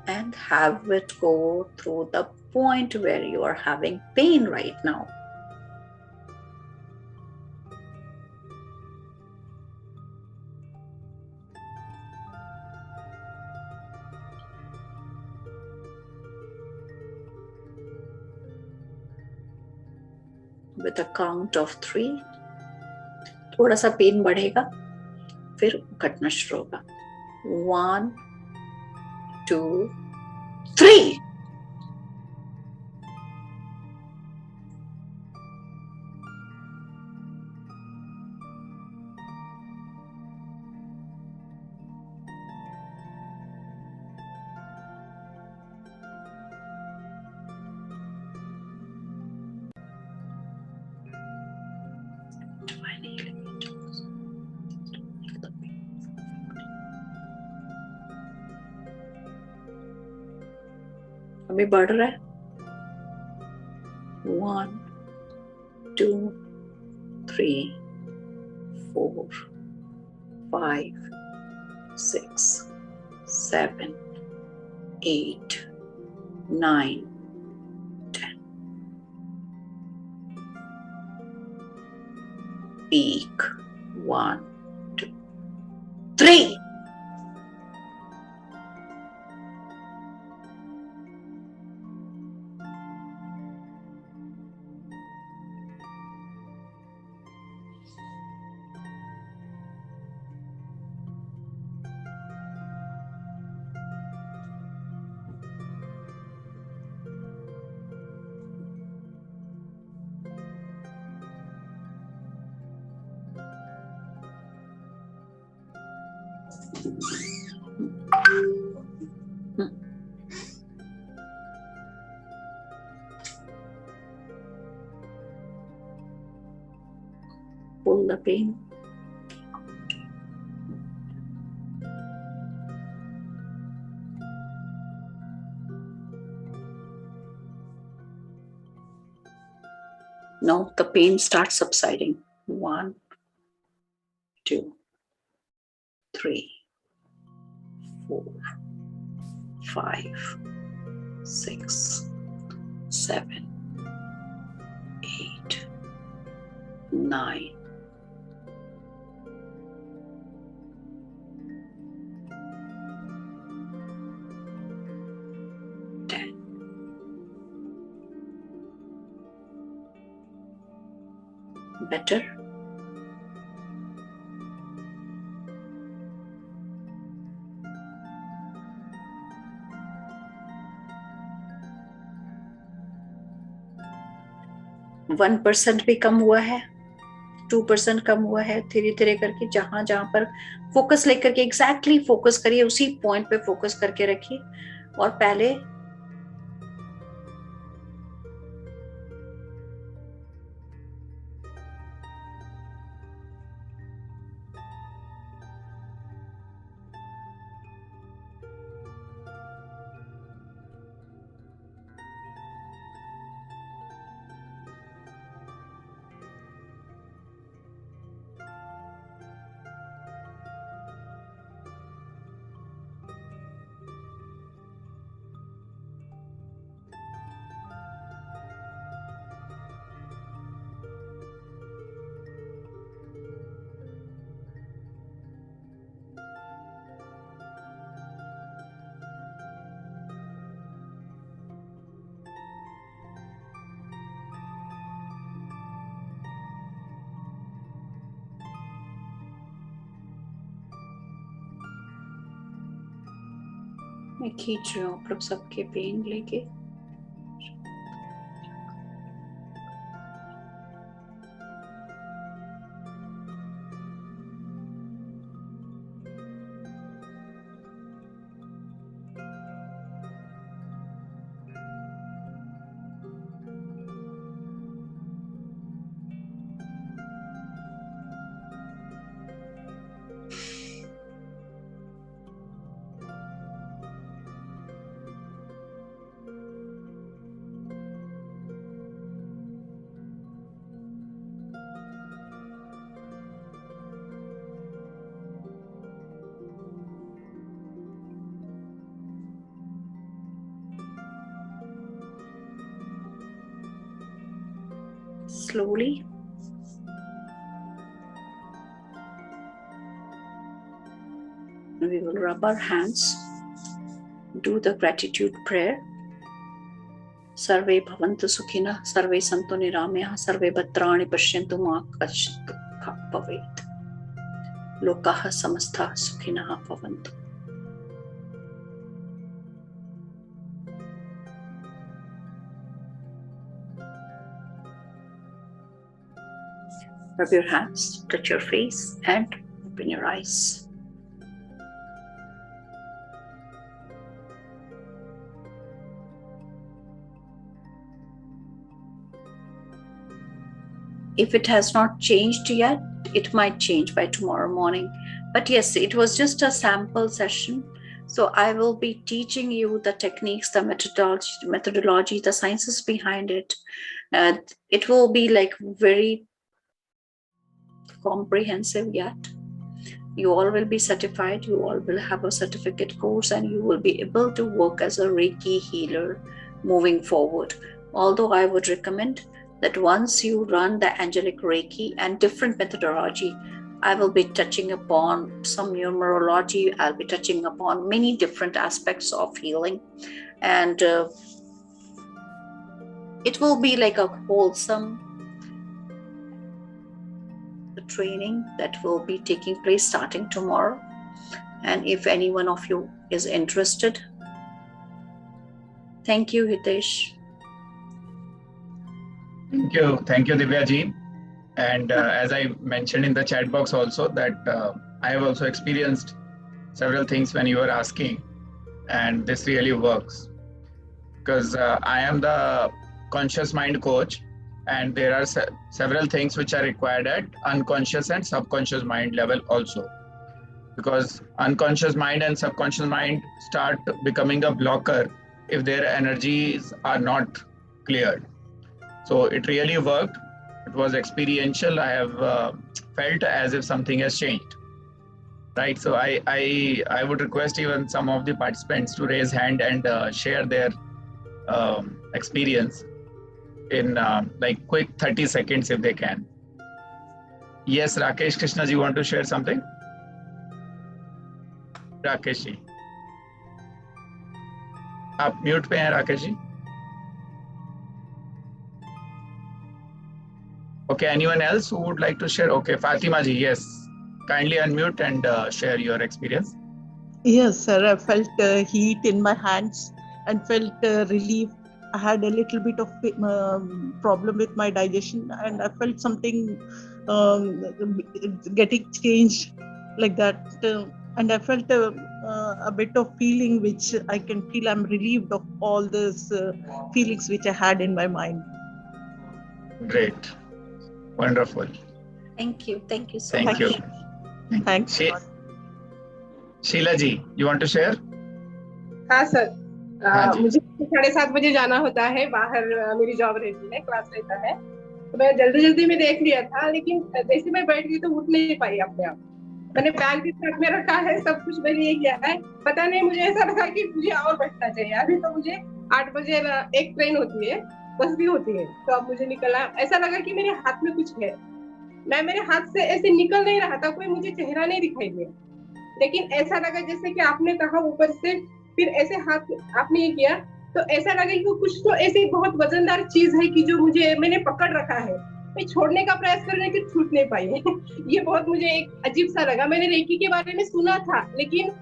and have it go through the point where you are having pain right now. With a count of 3, थोड़ा सा पेन बढ़ेगा, फिर घटना शुरू होगा। 1, 2, 3। अभी बढ़ रहा है। 1, 2, 3, 4, 5, 6, 7, 8, 9, 10. Peak. 1, 2, 3. Pull the pain. Now the pain starts subsiding. 1, 2, 3, 4, 5, 6, 7, 8, 9. 10. Better? One % भी कम हुआ है, 2% कम हुआ है, धीरे धीरे करके जहां जहां पर फोकस लेकर के एग्जैक्टली फोकस करिए, उसी पॉइंट पे फोकस करके रखिए। और पहले मैं खींच रही हूँ आप लोग सबके पेन लेके। Slowly we will rub our hands, do the gratitude prayer. सर्वे भवन्तु सुखिनः, सर्वे सन्तु निरामयाः, सर्वे भद्राणि पश्यन्तु मा कश्चित् दुःखं भवेत्, लोकाः समस्ताः सुखिनः भवन्तु। Rub your hands, touch your face, and open your eyes. If it has not changed yet, it might change by tomorrow morning. But yes, it was just a sample session. So I will be teaching you the techniques, the methodology, the sciences behind it. It will be like very comprehensive yet. You all will be certified, you all will have a certificate course, and you will be able to work as a Reiki healer moving forward. Although I would recommend that once you run the angelic Reiki and different methodology, I will be touching upon some numerology, I'll be touching upon many different aspects of healing, and it will be like a wholesome training that will be taking place starting tomorrow. And if any one of you is interested, thank you, Hitesh. Thank you, Divya ji. And as I mentioned in the chat box also, that I have also experienced several things when you were asking, and this really works because I am the conscious mind coach, and there are several things which are required at unconscious and subconscious mind level also, because unconscious mind and subconscious mind start becoming a blocker if their energies are not cleared. So it really worked. It was experiential. I have felt as if something has changed. Right. So I would request even some of the participants to raise hand and share their experience in like quick 30 seconds if they can. Yes, Rakesh Krishna ji, want to share something? Rakesh ji, आप mute पे हैं Rakesh ji. Okay, anyone else who would like to share? Okay, Fatima ji, yes, kindly unmute and share your experience. Yes, sir. I felt heat in my hands and felt relief. I had a little bit of problem with my digestion, and I felt something getting changed like that. And I felt a bit of feeling which I can feel I'm relieved of all these feelings which I had in my mind. Great. Wonderful. Thank you so Thank much. you. Thanks. Sheela ji, you want to share? हाँ sir, हाँ जी. मुझे 7:30 बजे जाना होता है बाहर, मेरी जॉब रहती है, क्लास रहता है, तो मैं जल्दी में देख लिया था, लेकिन जैसे मैं बैठ गई तो उठ नहीं पाई अपने आप. मैंने बैग भी साथ में रखा है, सब कुछ मैंने ये किया है, पता नहीं मुझे ऐसा लगा कि मुझे और बैठना चाहिए. अभी तो मुझे 8 बजे एक ट्रेन होती है, बस भी होती है, तो अब मुझे निकलना, ऐसा लगा कि मेरे हाथ में कुछ है. मैं मेरे हाथ से ऐसे निकल नहीं रहा था, कोई मुझे चेहरा नहीं दिखाई दिया, लेकिन ऐसा लगा जैसे कि आपने कहा ऊपर से, फिर ऐसे हाथ आपने ये किया, तो ऐसा लगा कि कुछ तो ऐसी बहुत वजनदार चीज है कि जो मुझे मैंने पकड़ रखा है. मैं छोड़ने का प्रयास कर रही हूं कि छूट नहीं पाई है. ये बहुत मुझे एक अजीब सा लगा. मैंने रेकी के बारे में सुना था, लेकिन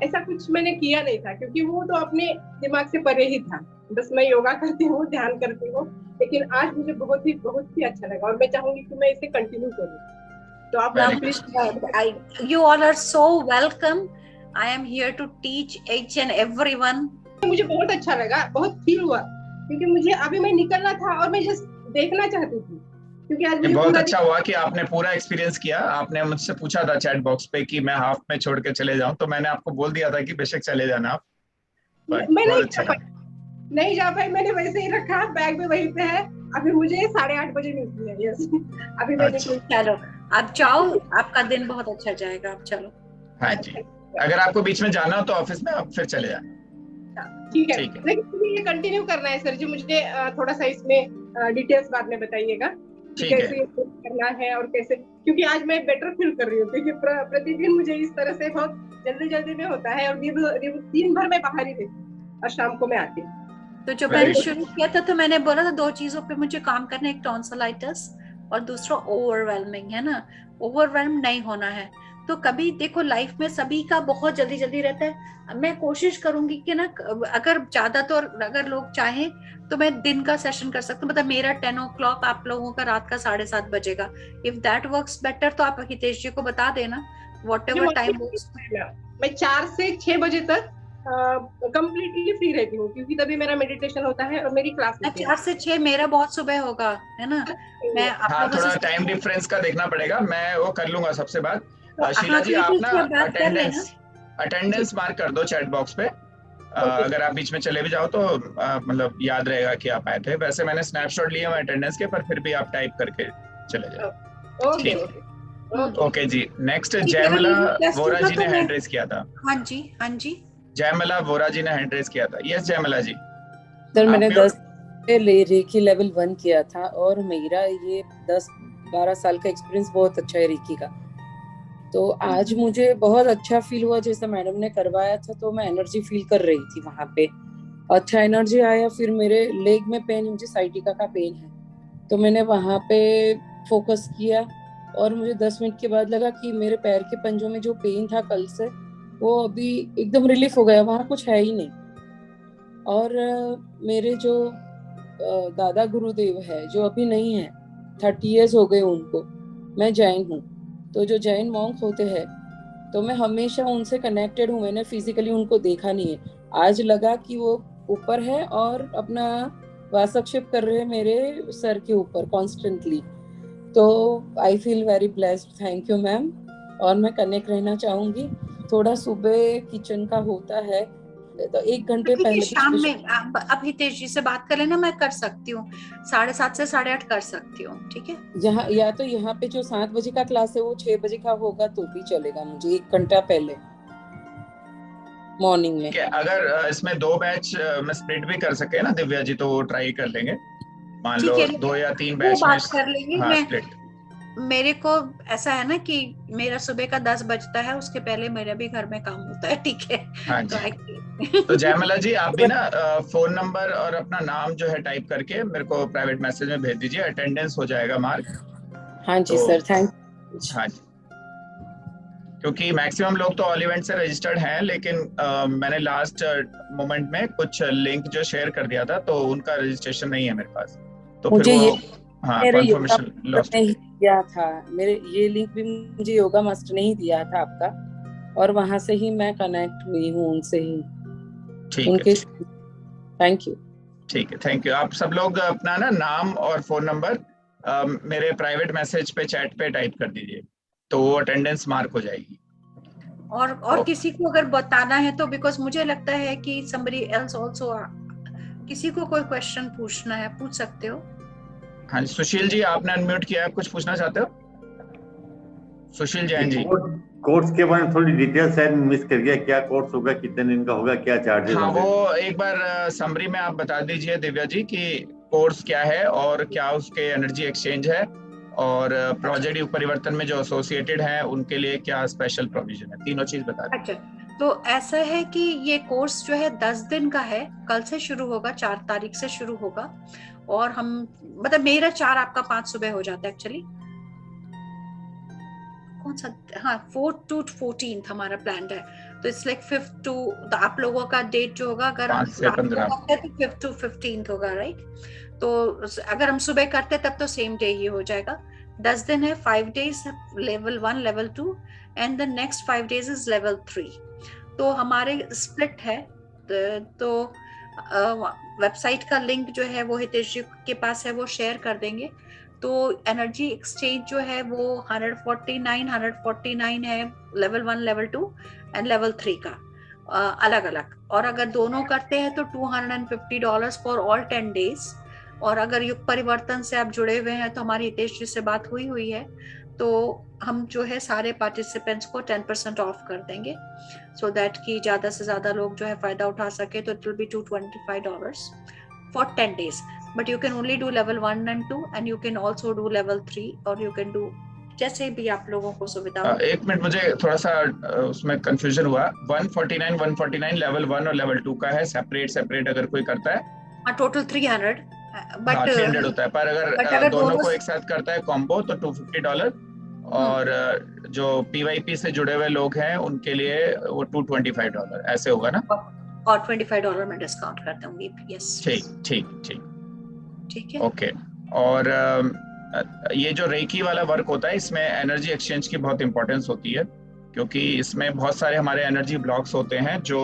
ऐसा कुछ मैंने किया नहीं था, क्योंकि वो तो अपने दिमाग से परे ही था. बस मैं योगा करती हूँ, ध्यान करती हूँ, लेकिन आज मुझे बहुत ही अच्छा लगा, और मैं चाहूंगी कि मैं इसे कंटिन्यू करूँ. तो आप please. You all are so welcome. I am here to teach each and everyone. मुझे बहुत अच्छा लगा, बहुत फील हुआ, क्योंकि मुझे अभी मैं निकलना था और मैं जस्ट देखना चाहती थी, क्योंकि आज मुझे बहुत अच्छा हुआ कि आपने पूरा एक्सपीरियंस किया. आपने मुझसे पूछा था चैट बॉक्स पे कि मैं हाफ में छोड़ के चले जाऊं, तो मैंने आपको बोल दिया था कि बेशक चले जाना आप. मैं नहीं जा पाई, मैंने वैसे ही रखा, बैग में वहीं पे है. अभी मुझे 8:30 बजे निकलना है. यस, अभी मैं चलो आप जाओ, आपका दिन बहुत अच्छा जाएगा. आप चलो. हाँ जी, अगर आपको बीच में जाना हो तो ऑफिस में आप फिर चले जाना. ठीक है, लेकिन ये कंटिन्यू करना है सर जी. मुझे थोड़ा सा इसमें डिटेल्स बाद में बताइएगा, कैसे करना है और कैसे, क्योंकि आज मैं बेटर फील कर रही हूँ, क्योंकि प्रतिदिन मुझे इस तरह से बहुत जल्दी में होता है, और दिन भर में बाहर ही रहती और शाम को मैं आती हूँ. तो जब मैंने शुरू किया था तो मैंने बोला था 2 चीजों पे मुझे काम करना है, एक टॉन्सिलाइटिस और दूसरा ओवरवेलमिंग, है ना. ओवरवेलम नहीं होना है. तो कभी देखो लाइफ में सभी का बहुत जल्दी रहता है. मैं कोशिश करूंगी कि ना, अगर ज्यादा तो अगर लोग चाहें तो मैं दिन का सेशन कर सकती हूँ. मतलब मेरा 10 o'clock, आप लोगों का रात का 7:30 बजेगा. इफ दैट वर्क्स बेटर तो आप हितेश जी को बता देना, व्हाटएवर टाइम वर्क्स. मैं 4 से 6 बजे तक कंप्लीटली फ्री रहती हूँ, क्योंकि तभी मेरा मेडिटेशन होता है और मेरी क्लास. 4 से 6 मेरा बहुत सुबह होगा, है ना. मैं हाँ, थोड़ा टाइम डिफरेंस का देखना पड़ेगा, मैं वो कर लूंगा सबसे बात. शीला जी, आप ना अटेंडेंस मार्क कर दो चैट बॉक्स पे. अगर आप बीच में चले भी जाओ तो मतलब याद रहेगा कि आप आए थे. वैसे मैंने स्नैपशॉट लिए हुए अटेंडेंस के, पर फिर भी आप टाइप करके चले जाओ. ओके जी. नेक्स्ट जयमला वोरा जी ने हैंड रेज किया था. हाँ जी जयमला वोरा जी ने हैंड रेज किया था. यस जयमला जी. सर, मैंने 10 रेकी लेवल 1 किया था, और मेरा ये 10-12 साल का एक्सपीरियंस बहुत अच्छा है रेकी का. तो आज मुझे बहुत अच्छा फील हुआ. जैसे मैडम ने करवाया था तो मैं एनर्जी फील कर रही थी वहाँ पे, अच्छा एनर्जी आया. फिर मेरे लेग में पेन, मुझे साइटिका का पेन है, तो मैंने वहाँ पे फोकस किया, और मुझे 10 मिनट के बाद लगा कि मेरे पैर के पंजों में जो पेन था कल से, वो अभी एकदम रिलीफ हो गया, वहाँ कुछ है ही नहीं. और मेरे जो दादा गुरुदेव है, जो अभी नहीं है, 30 years हो गए उनको. मैं जैन हूँ, तो जो जैन मॉन्क होते हैं तो मैं हमेशा उनसे कनेक्टेड हूँ, मैंने फिजिकली उनको देखा नहीं है। आज लगा कि वो ऊपर है और अपना वास्तक्षेप कर रहे हैं मेरे सर के ऊपर कॉन्स्टेंटली। तो I feel very blessed, thank you ma'am. और मैं कनेक्ट रहना चाहूंगी। थोड़ा सुबह किचन का होता है तो 1 घंटे पहले शाम में अब हितेश जी से बात कर लेना, मैं कर सकती हूँ 7:30 से 8:30 कर सकती हूँ, ठीक है। यहाँ या तो यहाँ पे जो 7 बजे का क्लास है वो 6 बजे का होगा तो भी चलेगा मुझे, 1 घंटा पहले मॉर्निंग में। अगर इसमें 2 बैच में स्प्लिट भी कर सके ना दिव्या जी, तो वो ट्राई कर लेंगे। मान लो 2 या 3 बैच में कर लेंगे। हाँ, स्प्लिट। मेरे को ऐसा है ना कि मेरा सुबह का 10 बजता है, उसके पहले मेरा भी घर में काम होता है, ठीक है। हाँ जी। तो जयमाला जी आप भी ना फोन नंबर और अपना नाम जो है टाइप करके मेरे को प्राइवेट मैसेज में भेज दीजिए, अटेंडेंस हो जाएगा मार्क। हाँ जी सर, थैंक। हाँ जी, क्योंकि मैक्सिमम लोग तो ऑल इवेंट से रजिस्टर्ड हैं, लेकिन मैंने लास्ट मोमेंट में कुछ लिंक जो शेयर कर दिया था तो उनका रजिस्ट्रेशन नहीं है मेरे पास, तो मुझे फिर वो मेरे कंफर्मेशन लॉस्ट नहीं दिया था। मेरे ये लिंक भी मुझे योगा मास्टर ने ही दिया था आपका, और वहां से ही मैं कनेक्ट हुई हूँ उनसे ही। ठीक है, थैंक यू। ठीक है, थैंक यू। आप सब लोग अपना ना नाम और फोन नंबर मेरे प्राइवेट मैसेज पे चैट पे टाइप कर दीजिए, तो वो अटेंडेंस मार्क हो जाएगी। और किसी को अगर बताना है तो, बिकॉज मुझे लगता है कि somebody else also, किसी को कोई क्वेश्चन पूछना है पूछ सकते हो। हाँ जी, सुशील जी आपने अनम्यूट किया है, कुछ पूछना चाहते हो? सुशील जैन जी। कोर्स के बारे में थोड़ी डिटेल शायद मिस कर गया, क्या कोर्स होगा, कितने दिन का होगा, क्या चार्जेस हाँ, होंगे? वो एक बार समरी में आप बता दीजिए दिव्या जी कि कोर्स क्या है और क्या उसके एनर्जी एक्सचेंज है, और प्रोजेक्ट परिवर्तन में जो एसोसिएटेड है उनके लिए क्या स्पेशल प्रोविजन है, तीनों चीज बता दीजिए। अच्छा, तो ऐसा है कि ये कोर्स जो है 10 दिन का है, कल से शुरू होगा, 4 तारीख से शुरू होगा, और हम मतलब मेरा 4 आपका 5 सुबह हो जाता है एक्चुअली। कौन सा, हाँ 4 to 14 हमारा प्लान है, तो इट्स लाइक 5 to, तो आप लोगों का डेट जो होगा अगर हम 5 से 15 तो 5 to 15 होगा, राइट। तो अगर हम सुबह करते तब तो सेम डे ही हो जाएगा। 10 दिन है, 5 days level 1 level 2 and the next 5 days is level 3। तो हमारे स्प्लिट है, तो वेबसाइट का लिंक जो है वो हितेश जी के पास है, वो शेयर कर देंगे। तो एनर्जी एक्सचेंज जो है वो 149 है लेवल 1 लेवल 2 एंड लेवल 3 का अलग अलग, और अगर दोनों करते हैं तो $250 फॉर ऑल 10 days। और अगर युग परिवर्तन से आप जुड़े हुए हैं तो हमारी हितेश जी से बात हुई है, तो हम जो है सारे पार्टिसिपेंट्स को 10% ऑफ कर देंगे, सो दैट कि ज्यादा से ज्यादा लोग जो है फायदा उठा सके। तो it will be $225 for 10 days, but you can only do level 1 and 2 and you can also do level 3, or you can do जैसे भी आप लोगों को सुविधा हो। एक मिनट, मुझे थोड़ा सा उसमें कंफ्यूजन हुआ। 149 लेवल 1 और लेवल 2 का है, सेपरेट अगर कोई करता है टोटल 300, बट 300 होता है, पर अगर दोनों को एक साथ करता है कॉम्बो तो $250, और जो PYP से जुड़े हुए लोग हैं उनके लिए वो $225 ऐसे होगा ना, और $25 में डिस्काउंट कर दूंगी। यस, ठीक है, ओके। और ये जो रेकी वाला वर्क होता है, इसमें एनर्जी एक्सचेंज की बहुत इंपॉर्टेंस होती है, क्योंकि इसमें बहुत सारे हमारे एनर्जी ब्लॉक्स होते हैं जो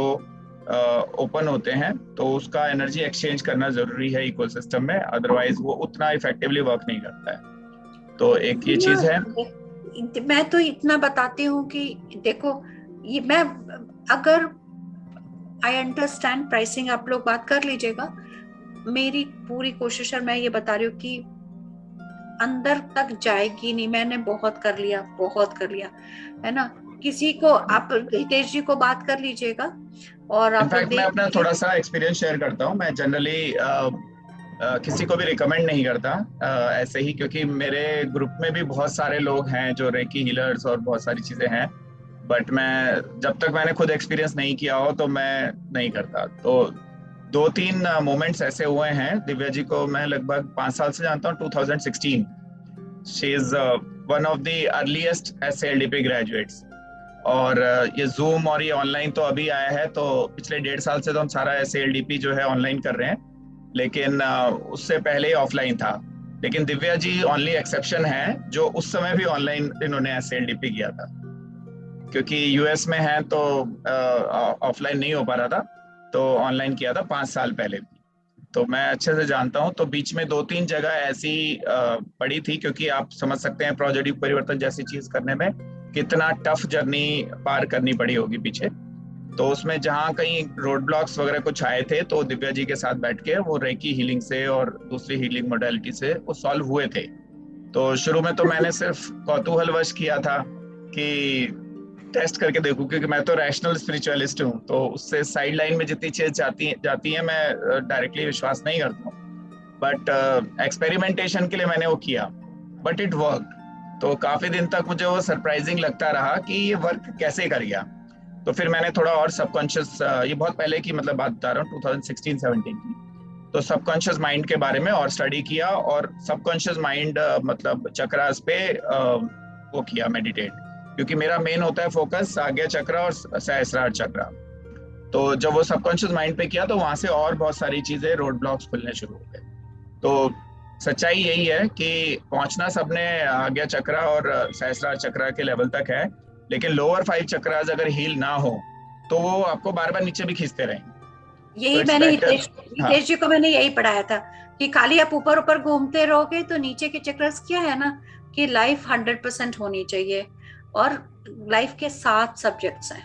ओपन होते हैं, तो उसका एनर्जी एक्सचेंज करना जरूरी है इकोसिस्टम में, अदरवाइज वो उतना इफेक्टिवली वर्क नहीं करता है। तो एक ये चीज है। मैं तो इतना बताती हूँ कि देखो, ये मैं अगर आई अंडरस्टैंड प्राइसिंग, आप लोग बात कर लीजिएगा, मेरी पूरी कोशिश है, मैं ये बता रही हूँ कि अंदर तक जाएगी नहीं। मैंने बहुत कर लिया है ना। किसी को आप हितेश जी को बात कर लीजिएगा, और इनफैक्ट मैं अपना थोड़ा सा एक्सपीरियंस शेयर करता हूँ। मैं जनरली किसी को भी रिकमेंड नहीं करता ऐसे ही, क्योंकि मेरे ग्रुप में भी बहुत सारे लोग हैं जो रेकी हीलर्स और बहुत सारी चीजें हैं, बट मैं जब तक मैंने खुद एक्सपीरियंस नहीं किया हो तो मैं नहीं करता। तो 2-3 मोमेंट्स ऐसे हुए हैं। दिव्या जी को मैं लगभग 5 साल से जानता हूँ, 2016। She is one of the earliest SALDP graduates, और ये जूम और ये ऑनलाइन तो अभी आया है, तो पिछले 1.5 साल से तो हम सारा SALDP जो है ऑनलाइन कर रहे हैं, लेकिन उससे पहले ही ऑफलाइन था। लेकिन दिव्या जी ओनली एक्सेप्शन है जो उस समय भी ऑनलाइन इन्होंने SALDP किया था। क्योंकि यूएस में है तो ऑफलाइन नहीं हो पा रहा था, तो ऑनलाइन किया था 5 साल पहले। तो मैं अच्छे से जानता हूँ। तो बीच में 2-3 जगह ऐसी पड़ी थी, क्योंकि आप समझ सकते हैं प्रोजेक्ट परिवर्तन जैसी चीज करने में कितना टफ जर्नी पार करनी पड़ी होगी पीछे। तो उसमें जहाँ कहीं रोड ब्लॉक्स वगैरह कुछ आए थे, तो दिव्या जी के साथ बैठ के वो रेकी हीलिंग से और दूसरी हीलिंग मोडेलिटी से वो सॉल्व हुए थे। तो शुरू में तो मैंने सिर्फ कौतूहलवश किया था कि टेस्ट करके देखूं, क्योंकि मैं तो रैशनल स्पिरिचुअलिस्ट हूँ, तो उससे साइड लाइन में जितनी चीज जाती है मैं डायरेक्टली विश्वास नहीं करता हूँ। बट एक्सपेरिमेंटेशन के लिए मैंने वो किया, बट इट वर्क। तो काफी दिन तक मुझे वो सरप्राइजिंग लगता रहा कि ये वर्क कैसे कर गया। तो फिर मैंने थोड़ा और सबकॉन्शियस, ये बहुत पहले की मतलब बात बता रहा हूँ, 2016-17 की, तो सबकॉन्शियस माइंड के बारे में और स्टडी किया, और सबकॉन्शियस माइंड मतलब चक्रास पे वो किया मेडिटेट, क्योंकि मेरा मेन होता है फोकस आज्ञा चक्र और सहस्रार चक्र। तो जब वो सबकॉन्शियस माइंड पे किया तो वहां से और बहुत सारी चीजें, रोड ब्लॉक्स खुलने शुरू हो गए। तो सच्चाई यही है कि पहुंचना सबने आज्ञा चक्र और सहस्रार चक्र के लेवल तक है, लेकिन लोअर 5 चक्रास अगर हील ना हो तो वो आपको बार बार नीचे भी खींचते रहेंगे। यही तो मैंने better- हितेश जी को मैंने यही पढ़ाया था कि खाली आप ऊपर ऊपर घूमते रहोगे तो नीचे के चक्रास क्या है ना, कि लाइफ 100% होनी चाहिए, और लाइफ के 7 सब्जेक्ट्स हैं।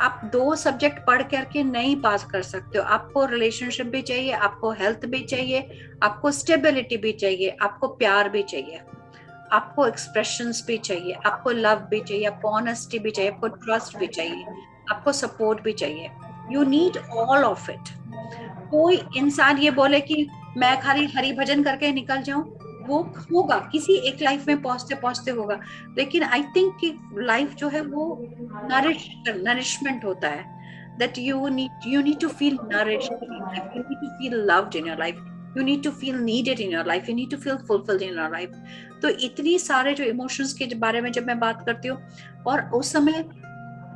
आप 2 सब्जेक्ट पढ़ करके नहीं पास कर सकते हो। आपको रिलेशनशिप भी चाहिए, आपको हेल्थ भी चाहिए, आपको स्टेबिलिटी भी चाहिए, आपको प्यार भी चाहिए, आपको एक्सप्रेशंस भी चाहिए, आपको लव भी चाहिए, आपको ऑनेस्टी भी चाहिए, आपको ट्रस्ट भी चाहिए, आपको सपोर्ट भी चाहिए। You need all of it. कोई इंसान ये बोले कि मैं खाली हरि भजन करके निकल जाऊं, वो होगा किसी एक लाइफ में पहुंचते पहुंचते होगा, लेकिन आई थिंक कि लाइफ जो है वो नरिशमेंट होता है। That you need to feel nourished in your life, you need to feel loved in your life, you need to feel needed in your life, you need to feel fulfilled in your life। तो इतनी सारे जो emotions के बारे में जब मैं बात करती हूँ, और उस समय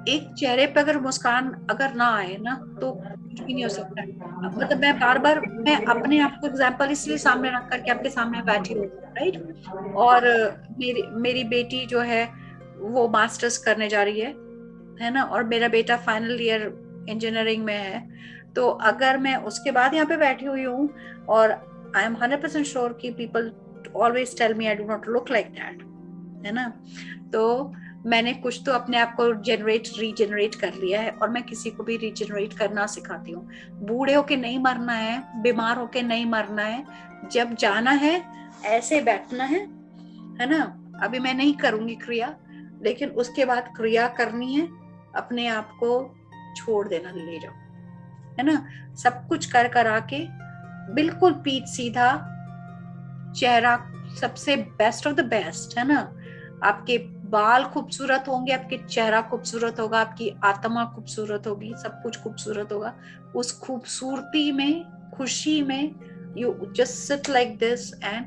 एक चेहरे पे अगर मुस्कान अगर ना आए ना तो कुछ भी नहीं हो सकता है। मतलब मैं बार बार मैं अपने आप को एग्जाम्पल इसलिए सामने रख करके आपके सामने बैठी हूँ, राइट। और मेरी बेटी जो है वो मास्टर्स करने जा रही है ना, और मेरा बेटा फाइनल ईयर इंजीनियरिंग में है। तो अगर मैं उसके बाद यहाँ पे बैठी हुई हूँ, और आई एम 100% श्योर कि people always tell me I do not look like that, है ना। तो मैंने कुछ तो अपने आप को रीजनरेट कर लिया है, और मैं किसी को भी रीजनरेट करना सिखाती हूँ। बूढ़े होके नहीं मरना है, बीमार होके नहीं मरना है, जब जाना है ऐसे बैठना है ना। अभी मैं नहीं करूंगी क्रिया, लेकिन उसके बाद क्रिया करनी है, अपने आप को छोड़ देना, ले जाओ, है ना। सब कुछ कर आके बिल्कुल पीठ सीधा, चेहरा सबसे बेस्ट ऑफ द बेस्ट, है ना। आपके बाल खूबसूरत होंगे, आपके चेहरा खूबसूरत होगा, आपकी आत्मा खूबसूरत होगी, सब कुछ खूबसूरत होगा। उस खूबसूरती में, खुशी में you just sit like this and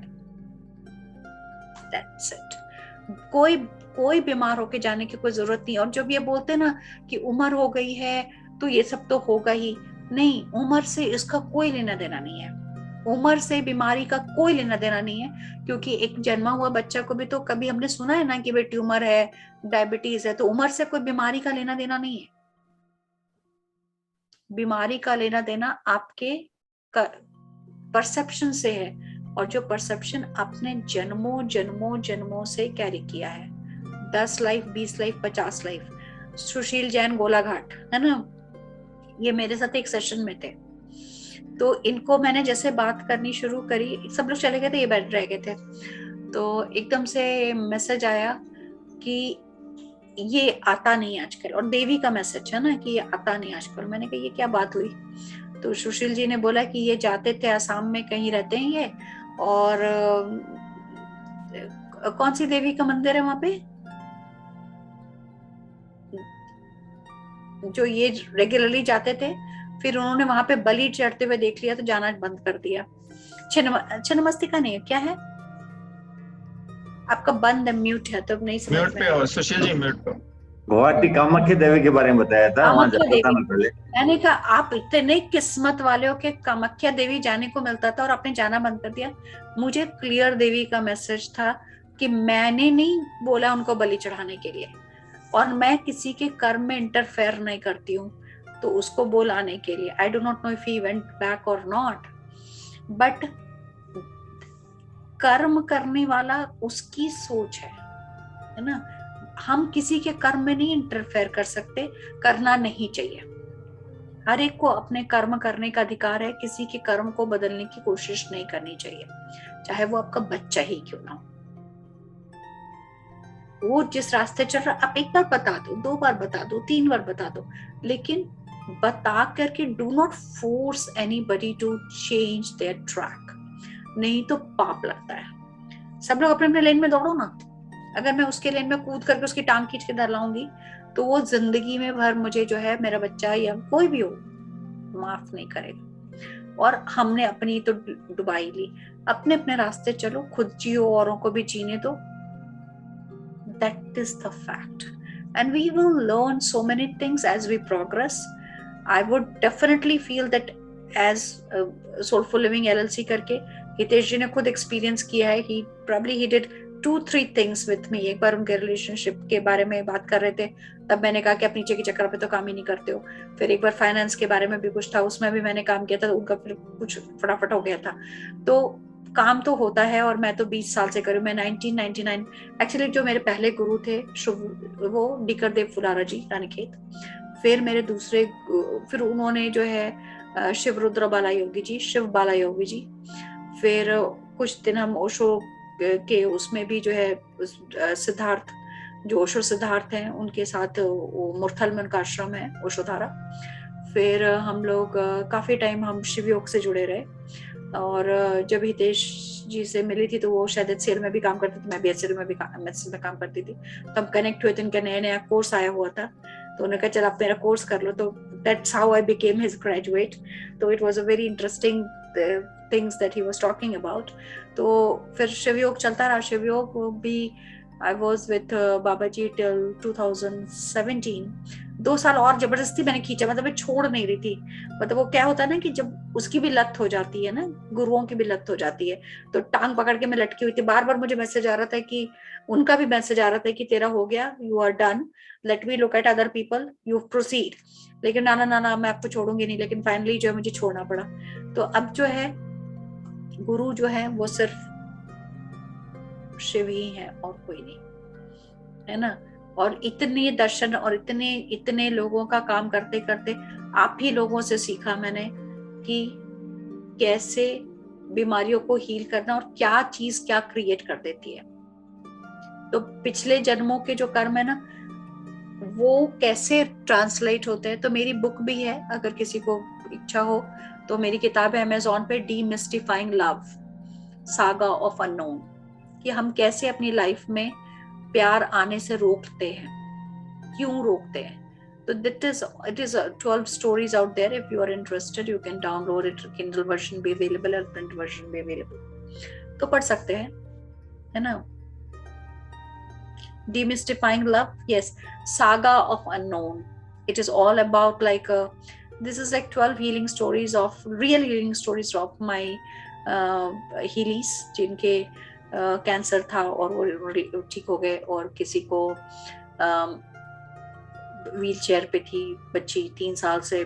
that's it. कोई बीमार होके जाने की कोई जरूरत नहीं। और जब ये बोलते ना कि उम्र हो गई है तो ये सब तो होगा ही, नहीं, उम्र से इसका कोई लेना देना नहीं है। उम्र से बीमारी का कोई लेना देना नहीं है, क्योंकि एक जन्मा हुआ बच्चा को भी तो कभी हमने सुना है ना कि भाई ट्यूमर है, डायबिटीज है, तो उम्र से कोई बीमारी का लेना देना नहीं है। बीमारी का लेना देना आपके परसेप्शन से है, और जो परसेप्शन आपने जन्मों से कैरी किया है, 10 life, 20 life, 50 life. Sushil Jain Golaghat, है ना, ये मेरे साथ एक सेशन में थे। तो इनको मैंने जैसे बात करनी शुरू करी, सब लोग चले गए थे, ये बैठ रह गए थे, तो एकदम से मैसेज आया कि ये आता नहीं आजकल, और देवी का मैसेज है ना कि ये आता नहीं आजकल। मैंने कहा ये क्या बात हुई? तो सुशील जी ने बोला कि ये जाते थे आसाम में, कहीं रहते हैं ये, और कौन सी देवी का मंदिर है वहां पे जो ये रेगुलरली जाते थे, फिर उन्होंने वहां पे बलि चढ़ते हुए देख लिया तो जाना बंद कर दिया। छिन्नमस्तिका नहीं है, क्या है आपका? बंद है, म्यूट है, तो नहीं समझ म्यूट पे हो सुशील जी, म्यूट पे। गुवाहाटी कामाख्या देवी के बारे में बताया था, वहां जाता था ना पहले। मैंने कहा आप इतने किस्मत वाले हो कि कामाख्या देवी जाने को मिलता था और आपने जाना बंद कर दिया। मुझे क्लियर देवी का मैसेज था कि मैंने नहीं बोला उनको बलि चढ़ाने के लिए, और मैं किसी के कर्म में इंटरफेयर नहीं करती हूँ, तो उसको बुलाने के लिए आई do not know if he went back और नॉट, बट कर्म करने वाला उसकी सोच है ना। हम किसी के कर्म में नहीं इंटरफेयर कर सकते, करना नहीं चाहिए। हर एक को अपने कर्म करने का अधिकार है, किसी के कर्म को बदलने की कोशिश नहीं करनी चाहिए, चाहे वो आपका बच्चा ही क्यों ना हो। वो जिस रास्ते चल रहा, आप एक बार बता दो, 2 बार बता दो, 3 बार बता दो, लेकिन बता करके do not force anybody to change their track, नहीं तो पाप लगता है। सब लोग अपने अपने लेन में दौड़ो ना। अगर मैं उसके लेन में कूद करके उसकी टांग खींच के डर लाऊंगी, तो वो जिंदगी में भर मुझे जो है, मेरा बच्चा या कोई भी हो, माफ नहीं करेगा। और हमने अपनी तो डुबाई ली। अपने अपने रास्ते चलो, खुद जियो, औरों को भी जीने दो। That is the fact, and we will learn so many things as we progress. I would definitely feel that as Soulful Living LLC करके हितेश जी ने खुद एक्सपीरियंस किया है। He probably he did 2-3 things with me. एक बार उनके relationship के बारे में बात कर रहे थे, तब मैंने कहा कि आप नीचे के चक्कर पे तो काम ही नहीं करते हो। फिर एक बार फाइनेंस के बारे में भी कुछ था, उसमें भी मैंने काम किया था, उनका फिर कुछ फटाफट हो गया था। तो काम तो होता है, और मैं तो 20 साल से करूँ। मैं 1999 एक्चुअली जो मेरे पहले गुरु थे वो डीकर देव फुलारा जी, रानीखेत। फिर मेरे दूसरे, फिर उन्होंने जो है शिव रुद्र बाला योगी जी, शिव बाला योगी जी। फिर कुछ दिन हम ओशो के उसमें भी जो है सिद्धार्थ, जो ओशो सिद्धार्थ हैं, उनके साथ मुरथल में उनका आश्रम है, ओशोधारा। फिर हम लोग काफी टाइम हम शिव योग से जुड़े रहे। और जब हितेश जी से मिली थी तो वो शायद HCL में भी काम करती थी, मैं भी HCL में भी MSc में काम करती थी। तो हम कनेक्ट हुए थे, उनका नया नया कोर्स आया हुआ था, तो उन्होंने कहा चल आप मेरा कोर्स कर लो। तो that's how I became his graduate. तो it was a very interesting things that he was talking about. तो फिर शिवयोग चलता रहा। शिवयोग भी I was with Baba ji till 2017। 2 साल और जबरदस्ती मैंने खींचा, मतलब मैं छोड़ नहीं रही थी। मतलब वो क्या होता है ना कि जब उसकी भी लत हो जाती है ना, गुरुओं की भी लत हो जाती है, तो टांग पकड़ के मैं लटकी हुई थी। बार बार मुझे मैसेज आ रहा था कि, उनका भी मैसेज आ रहा था कि तेरा हो गया, you are done, let me look at other people, you proceed. लेकिन ना ना ना ना, मैं आपको छोड़ूंगी नहीं। लेकिन फाइनली जो है मुझे छोड़ना पड़ा। तो अब जो है गुरु जो है वो सिर्फ शिव ही है और कोई नहीं, है ना। और इतने दर्शन और इतने इतने लोगों का काम करते करते आप ही लोगों से सीखा मैंने कि कैसे बीमारियों को हील करना और क्या चीज क्या क्रिएट कर देती है। तो पिछले जन्मों के जो कर्म है ना, वो कैसे ट्रांसलेट होते हैं। तो मेरी बुक भी है, अगर किसी को इच्छा हो तो मेरी किताब है अमेज़न पे, डीमिस्टिफाइंग लव, सागा ऑफ अननोन, कि हम कैसे अपनी लाइफ में प्यार आने से रोकते हैं, क्यों रोकते हैं। तो it is 12 stories out there. If you are interested, you can download it. Kindle version भी available है, print version भी available, तो पढ़ सकते हैं, है ना। Demystifying love, yes, saga of unknown. It is all about this is like 12 healing stories of real healing stories of my healies, जिनके कैंसर था और वो ठीक हो गए, और किसी को व्हील चेयर पे थी बच्ची, 3 साल से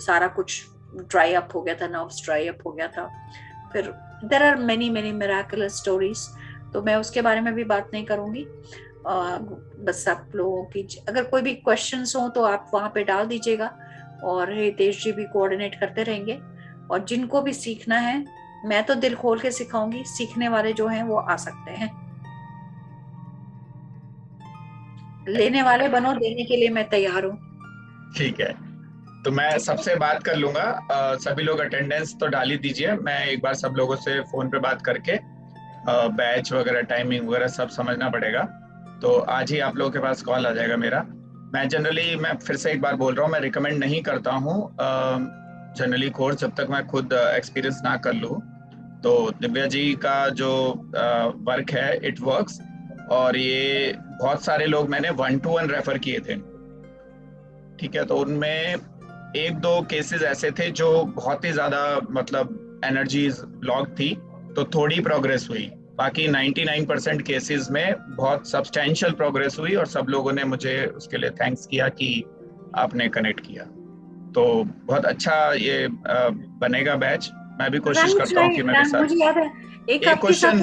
सारा कुछ ड्राई अप हो गया था, नर्व्स ड्राई अप हो गया था। फिर there are many many miraculous stories, तो मैं उसके बारे में भी बात नहीं करूंगी। बस आप लोगों की अगर कोई भी क्वेश्चंस हो तो आप वहां पे डाल दीजिएगा, और हितेश जी भी कोऑर्डिनेट करते रहेंगे। और जिनको भी सीखना है, मैं तो दिल खोल के सिखाऊंगी, सीखने वाले जो हैं वो आ सकते हैं। लेने वाले बनो, देने के लिए मैं तैयार हूँ। ठीक है, तो मैं सबसे बात कर लूंगा। सभी लोग अटेंडेंस तो डाल ही दीजिए। मैं एक बार सब लोगों से फोन पे बात करके बैच वगैरह, टाइमिंग वगैरह सब समझना पड़ेगा। तो आज ही आप लोगों के पास कॉल आ जाएगा मेरा। मैं फिर से एक बार बोल रहा हूँ, मैं रिकमेंड नहीं करता हूँ जनरली कोर्स, जब तक मैं खुद एक्सपीरियंस ना कर लूँ। तो दिव्या जी का जो वर्क है, इट वर्क्स, और ये बहुत सारे लोग मैंने 1-to-1 रेफर किए थे, ठीक है। तो उनमें 1-2 केसेस ऐसे थे जो बहुत ही ज्यादा मतलब एनर्जीज ब्लॉक थी, तो थोड़ी प्रोग्रेस हुई। बाकी 99% केसेस में बहुत सब्सटेंशियल प्रोग्रेस हुई और सब लोगों ने मुझे उसके लिए थैंक्स किया कि आपने कनेक्ट किया। तो बहुत अच्छा ये बनेगा बैच। मैं भी कोशिश करता हूँ कि मैं भी मुझे याद है एक क्वेश्चन,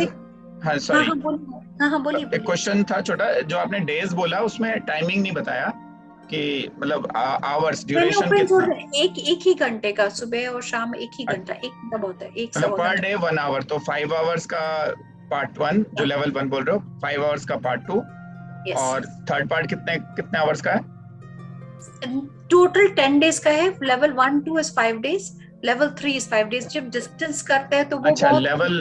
हाँ सॉरी, बोलिए। एक क्वेश्चन था छोटा, जो आपने डेज बोला उसमें टाइमिंग नहीं बताया कि मतलब आवर्स ड्यूरेशन कितना? एक ही घंटे का, सुबह और शाम एक ही घंटा, एक घंटा बहुत है, एक मतलब पर डे 1 आवर, तो 5 आवर्स का पार्ट 1 जो लेवल 1 बोल रहे हो, 5 आवर्स का पार्ट 2, और थर्ड पार्ट कितने आवर्स का है? टोटल 10 डेज का है। Level 1 2 is 5 days, level 3 is 5 days. जब डिस्टेंस करते हैं तो वो अच्छा, level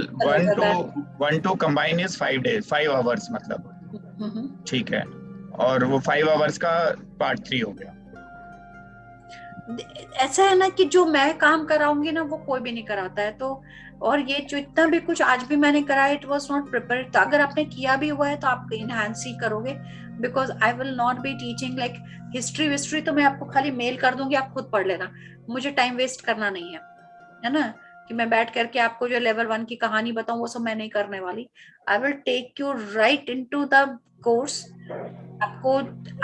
1 to combine is 5 days, 5 hours मतलब, ठीक है। और वो 5 आवर्स का पार्ट 3 हो गया। ऐसा है ना कि जो मैं काम कराऊंगी ना वो कोई भी नहीं कराता है, तो और ये जो इतना भी कुछ आज भी मैंने करा, इट वाज नॉट प्रिपेयर्ड। तो अगर आपने किया भी हुआ है तो आप इनहांस ही करोगे, because I will not be teaching like history तो मैं आपको खाली मेल कर दूंगी, आप खुद पढ़ लेना। मुझे टाइम वेस्ट करना नहीं है ना, कि मैं बैठ करके आपको जो लेवल 1 की कहानी बताऊं वो सब मैं नहीं करने वाली। I will take you right into the course, आपको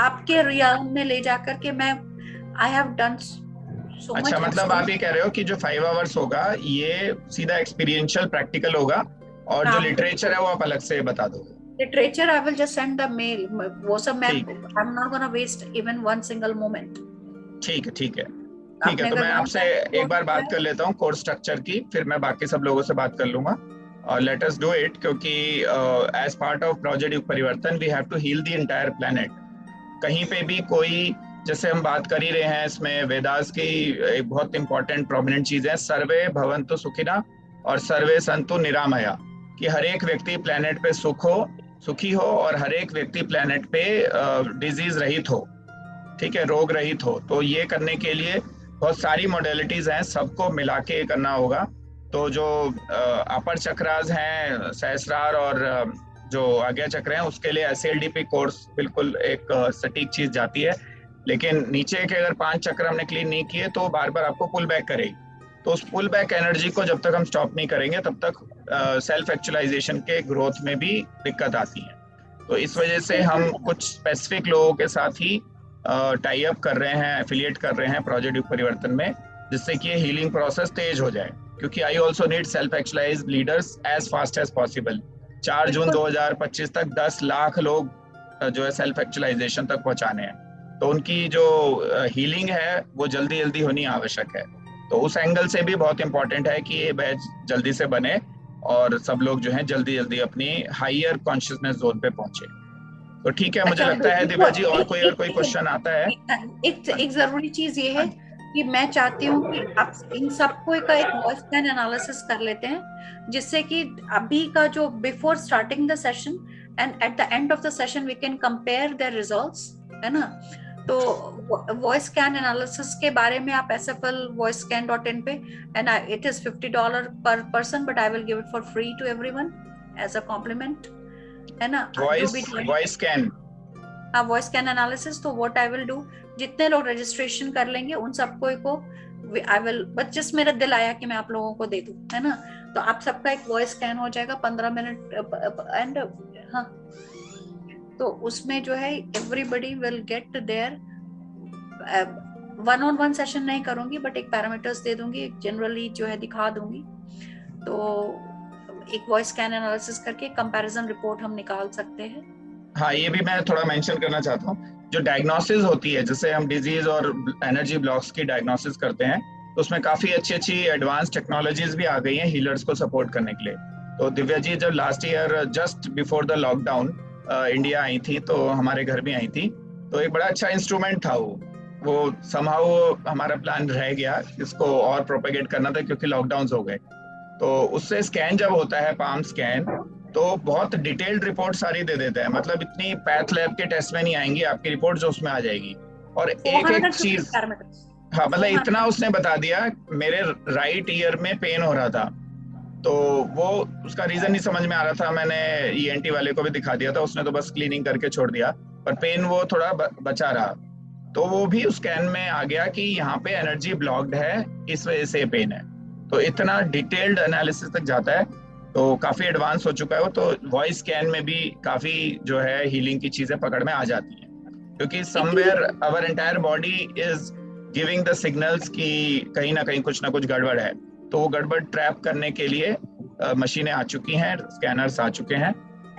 आपके रियल में ले जाकर के मैं I have done so much. अच्छा, मतलब आप ये कह रहे हो कि जो 5 आवर्स होगा ये सीधा एक्सपीरियंशियल प्रैक्टिकल होगा, और जो लिटरेचर है वो आप अलग से बता दोगे? Literature I will just send the mail, वो सब मैं I am not gonna waste even one single moment. ठीक है। तो मैं आपसे एक बार बात कर लेता हूँ कोर्स स्ट्रक्चर की, फिर मैं बाकी सब लोगों से बात कर लूंगा। और लेट अस डू इट, क्योंकि as part of project Yug Parivartan we have to heal the entire planet. कहीं पे भी कोई, जैसे हम बात कर ही रहे हैं, इसमें वेदास की एक बहुत इंपॉर्टेंट प्रोमिनेंट चीज है, सर्वे भवन्तु सुखिनः और सर्वे सन्तु निरामया, कि हर एक व्यक्ति प्लेनेट पे सुखी हो और हर एक व्यक्ति प्लेनेट पे डिजीज रहित हो, ठीक है, रोग रहित हो। तो ये करने के लिए बहुत सारी मॉडलिटीज हैं, सबको मिला के करना होगा। तो जो अपर चक्रास हैं, सहस्रार, और जो आज्ञा चक्र हैं, उसके लिए SLDP कोर्स बिल्कुल एक सटीक चीज जाती है। लेकिन नीचे के अगर 5 चक्र हमने क्लीन नहीं किए तो बार बार आपको पुल बैक करेगी। तो उस पुल बैक एनर्जी को जब तक हम स्टॉप नहीं करेंगे तब तक सेल्फ एक्चुअलाइजेशन के ग्रोथ में भी दिक्कत आती है। तो इस वजह से हम कुछ स्पेसिफिक लोगों के साथ ही टाई अप कर रहे हैं, एफिलिएट कर रहे हैं प्रोजेक्ट युग परिवर्तन में, जिससे कि ये हीलिंग प्रोसेस तेज हो जाए। क्योंकि I also need self actualized leaders as fast as possible. 4 जून 2025 तक 10 लाख लोग जो है सेल्फ एक्चुअलाइजेशन तक पहुंचाने हैं। तो उनकी जो हीलिंग है वो जल्दी होनी आवश्यक है। तो उस एंगल से भी बहुत इंपॉर्टेंट है कि ये बैच जल्दी से बने और सब लोग जो है जल्दी अपनी हायर कॉन्शियसनेस जोन पे पहुंचे। तो ठीक है, मुझे लगता है दिव्या जी और कोई क्वेश्चन आता है? एक जरूरी चीज ये है कि मैं चाहती हूँ कि आप इन सबको का एक वॉइस कैन एनालिसिस कर लेते हैं, जिससे कि अभी का जो before starting the session and at the end of the session we can compare their results, है ना। तो वॉइस स्कैन एनालिसिस के बारे में आप sflvoicescan.in पे, एंड इट इज $50 पर person, but I will give it for free to everyone as a compliment, है ना। वॉइस स्कैन, हाँ, वॉइस स्कैन एनालिसिस। तो व्हाट आई विल डू, जितने लोग रजिस्ट्रेशन कर लेंगे उन सबको को आई विल, बट जस्ट मेरा दिल आया कि मैं आप लोगों को दे दूं, है ना। तो आप सबका एक वॉइस स्कैन हो जाएगा 15 मिनट, एंड हाँ, तो उसमें जो है everybody will get there. 1-on-1 session नहीं करूंगी, बट एक पैरामीटर्स दे दूंगी, जनरली जो है दिखा दूंगी। तो एक वॉइस स्कैन एनालिसिस करके कंपैरिजन रिपोर्ट हम निकाल सकते हैं। हाँ, ये भी मैं थोड़ा मेंशन करना चाहता हूँ। जो डायग्नोसिस होती है, जैसे हम डिजीज और एनर्जी ब्लॉक्स की डायग्नोसिस करते हैं, तो उसमें काफी अच्छी एडवांस टेक्नोलॉजीज भी आ गई हैं हीलर्स को सपोर्ट करने के लिए। तो दिव्या जी जब last year just before the lockdown India I थी, तो हमारे घर भी आई थी, तो एक बड़ा अच्छा इंस्ट्रूमेंट था वो समहाउ हमारा प्लान रह गया इसको और प्रोपेगेट करना था, क्योंकि लॉकडाउन हो गए। तो उससे स्कैन जब होता है, पाम स्कैन, तो बहुत डिटेल्ड रिपोर्ट सारी दे देते हैं। मतलब इतनी पैथ लैब के टेस्ट में नहीं आएंगी आपकी रिपोर्ट, जो उसमें आ जाएगी। और एक चीज, हाँ, मतलब इतना उसने बता दिया, मेरे राइट ईयर में पेन हो रहा था, तो वो उसका रीजन नहीं समझ में आ रहा था। मैंने ENT वाले को भी दिखा दिया था, उसने तो बस क्लीनिंग करके छोड़ दिया, पर पेन वो थोड़ा बचा रहा। तो वो भी उस स्कैन में आ गया कि यहाँ पे एनर्जी ब्लॉक्ड है, इस वजह से पेन है। तो इतना डिटेल्ड एनालिसिस तक जाता है। तो काफी एडवांस हो चुका है वो, तो वॉइस स्कैन में भी काफी जो है हीलिंग की चीजें पकड़ में आ जाती हैं, क्योंकि somewhere our entire body is giving the signals कि कहीं ना कहीं कुछ ना कुछ गड़बड़ है। तो वो गड़बड़ ट्रैप करने के लिए मशीनें आ चुकी हैं, स्कैनर्स आ चुके हैं,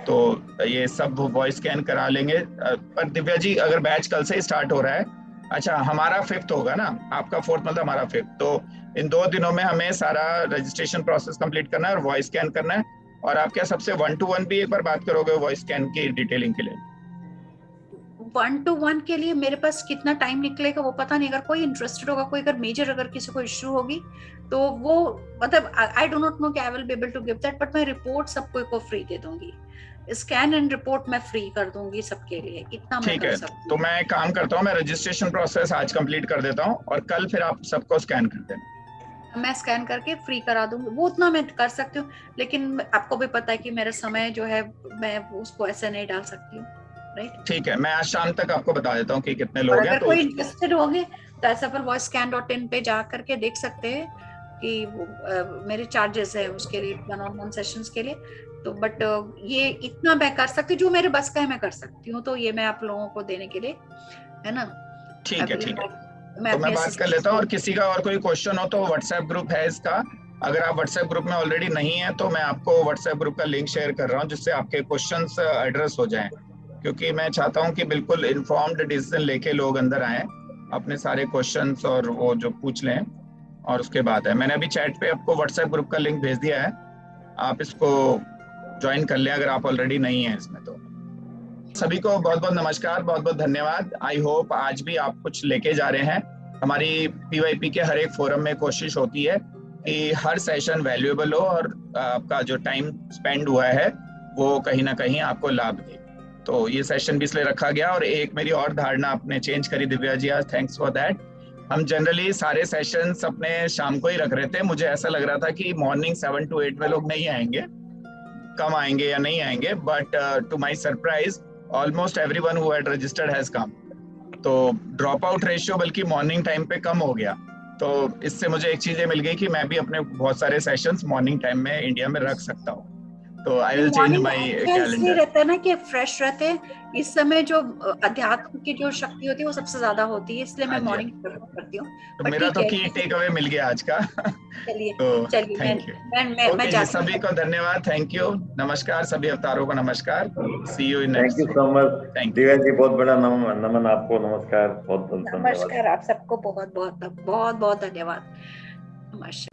तो ये सब वॉइस स्कैन करा लेंगे। पर दिव्या जी, अगर बैच कल से ही स्टार्ट हो रहा है, अच्छा हमारा 5th होगा ना, आपका 4th मतलब हमारा 5th, तो इन 2 दिनों में हमें सारा रजिस्ट्रेशन प्रोसेस कंप्लीट करना है और वॉइस स्कैन करना है। और आप क्या सबसे 1-to-1 भी एक बार बात करोगे वॉइस स्कैन की डिटेलिंग के लिए? 1-to-1 के लिए मेरे पास कितना टाइम निकलेगा वो पता नहीं। अगर कोई इंटरेस्टेड होगा, कोई अगर मेजर अगर किसी को इश्यू होगी तो वो मतलब आई डो नॉट नो कि I will be able to give that, but मैं रिपोर्ट सबको को फ्री दे दूंगी, स्कैन एंड रिपोर्ट मैं फ्री कर दूंगी सबके लिए, इतना मैं ठीक कर है, सकती हूँ। तो मैं एक काम करता हूँ, मैं रजिस्ट्रेशन प्रोसेस आज कंप्लीट कर देता हूँ और कल फिर आप सबको स्कैन कर देना। मैं स्कैन करके फ्री करा दूंगी, वो उतना मैं कर सकती हूँ, लेकिन आपको भी पता है कि मेरा समय जो है मैं उसको ऐसे नहीं डाल सकती हूँ, राइट? ठीक है, मैं आज शाम तक आपको बता देता हूँ कि कितने लोग और हैं। अगर तो कोई इंटरेस्टेड होंगे तो ऐसा पर voicescan.in पे जा करके देख सकते हैं कि मेरे चार्जेस है उसके लिए, 1-on-1 सेशंस के लिए। तो बट ये इतना मैं कर सकती हूँ, जो मेरे बस का है मैं कर सकती हूँ, तो ये मैं आप लोगों को देने के लिए, है ना? ठीक है, ठीक है, तो मैं अपने बात कर लेता हूँ। और किसी का और कोई क्वेश्चन हो तो व्हाट्सएप ग्रुप है इसका, अगर आप व्हाट्सएप ग्रुप में ऑलरेडी नहीं है तो मैं आपको व्हाट्सएप ग्रुप का लिंक शेयर कर रहा हूँ, जिससे आपके क्वेश्चंस एड्रेस हो जाएं, क्योंकि मैं चाहता हूँ कि बिल्कुल इन्फॉर्म्ड डिसीजन लेके लोग अंदर आए, अपने सारे क्वेश्चंस और वो जो पूछ लें। और उसके बाद है, मैंने अभी चैट पे आपको व्हाट्सएप ग्रुप का लिंक भेज दिया है, आप इसको ज्वाइन कर लें अगर आप ऑलरेडी नहीं है इसमें। तो सभी को बहुत बहुत नमस्कार, बहुत बहुत धन्यवाद। आई होप आज भी आप कुछ लेके जा रहे हैं। हमारी पीवाईपी के हर एक फोरम में कोशिश होती है कि हर सेशन वैल्यूएबल हो और आपका जो टाइम स्पेंड हुआ है वो कहीं ना कहीं आपको लाभ दे। तो ये सेशन भी इसलिए रखा गया। और एक मेरी और धारणा आपने चेंज करी दिव्या जी आज, थैंक्स फॉर दैट। हम जनरली सारे सेशंस अपने शाम को ही रख रहे थे, मुझे ऐसा लग रहा था कि मॉर्निंग 7 to 8 में लोग नहीं आएंगे, कम आएंगे या नहीं आएंगे, but to my surprise almost everyone who had registered has come. तो ड्रॉप आउट रेशियो बल्कि मॉर्निंग टाइम पे कम हो गया। तो इससे मुझे एक चीज ये मिल गई कि मैं भी अपने बहुत सारे सेशंस मॉर्निंग टाइम में इंडिया में रख सकता हूँ। तो I will change my calendar. रहता है ना कि फ्रेश रहते हैं, इस समय जो अध्यात्म की जो शक्ति होती है वो सबसे ज्यादा होती है, इसलिए मैं मॉर्निंग करती हूँ। तो मेरा तो की टेक अवे मिल गया आज का। चलिए तो चलिए, थैंक यू। मैं ओके, सभी को धन्यवाद, थैंक यू, नमस्कार, सभी अवतारों को नमस्कार, see you in next. Thank you so much Divya ji, बहुत बड़ा नमन आपको, नमस्कार, बहुत बहुत धन्यवाद। नमस्कार, आप सबको बहुत बहुत बहुत बहुत धन्यवाद, नमस्कार।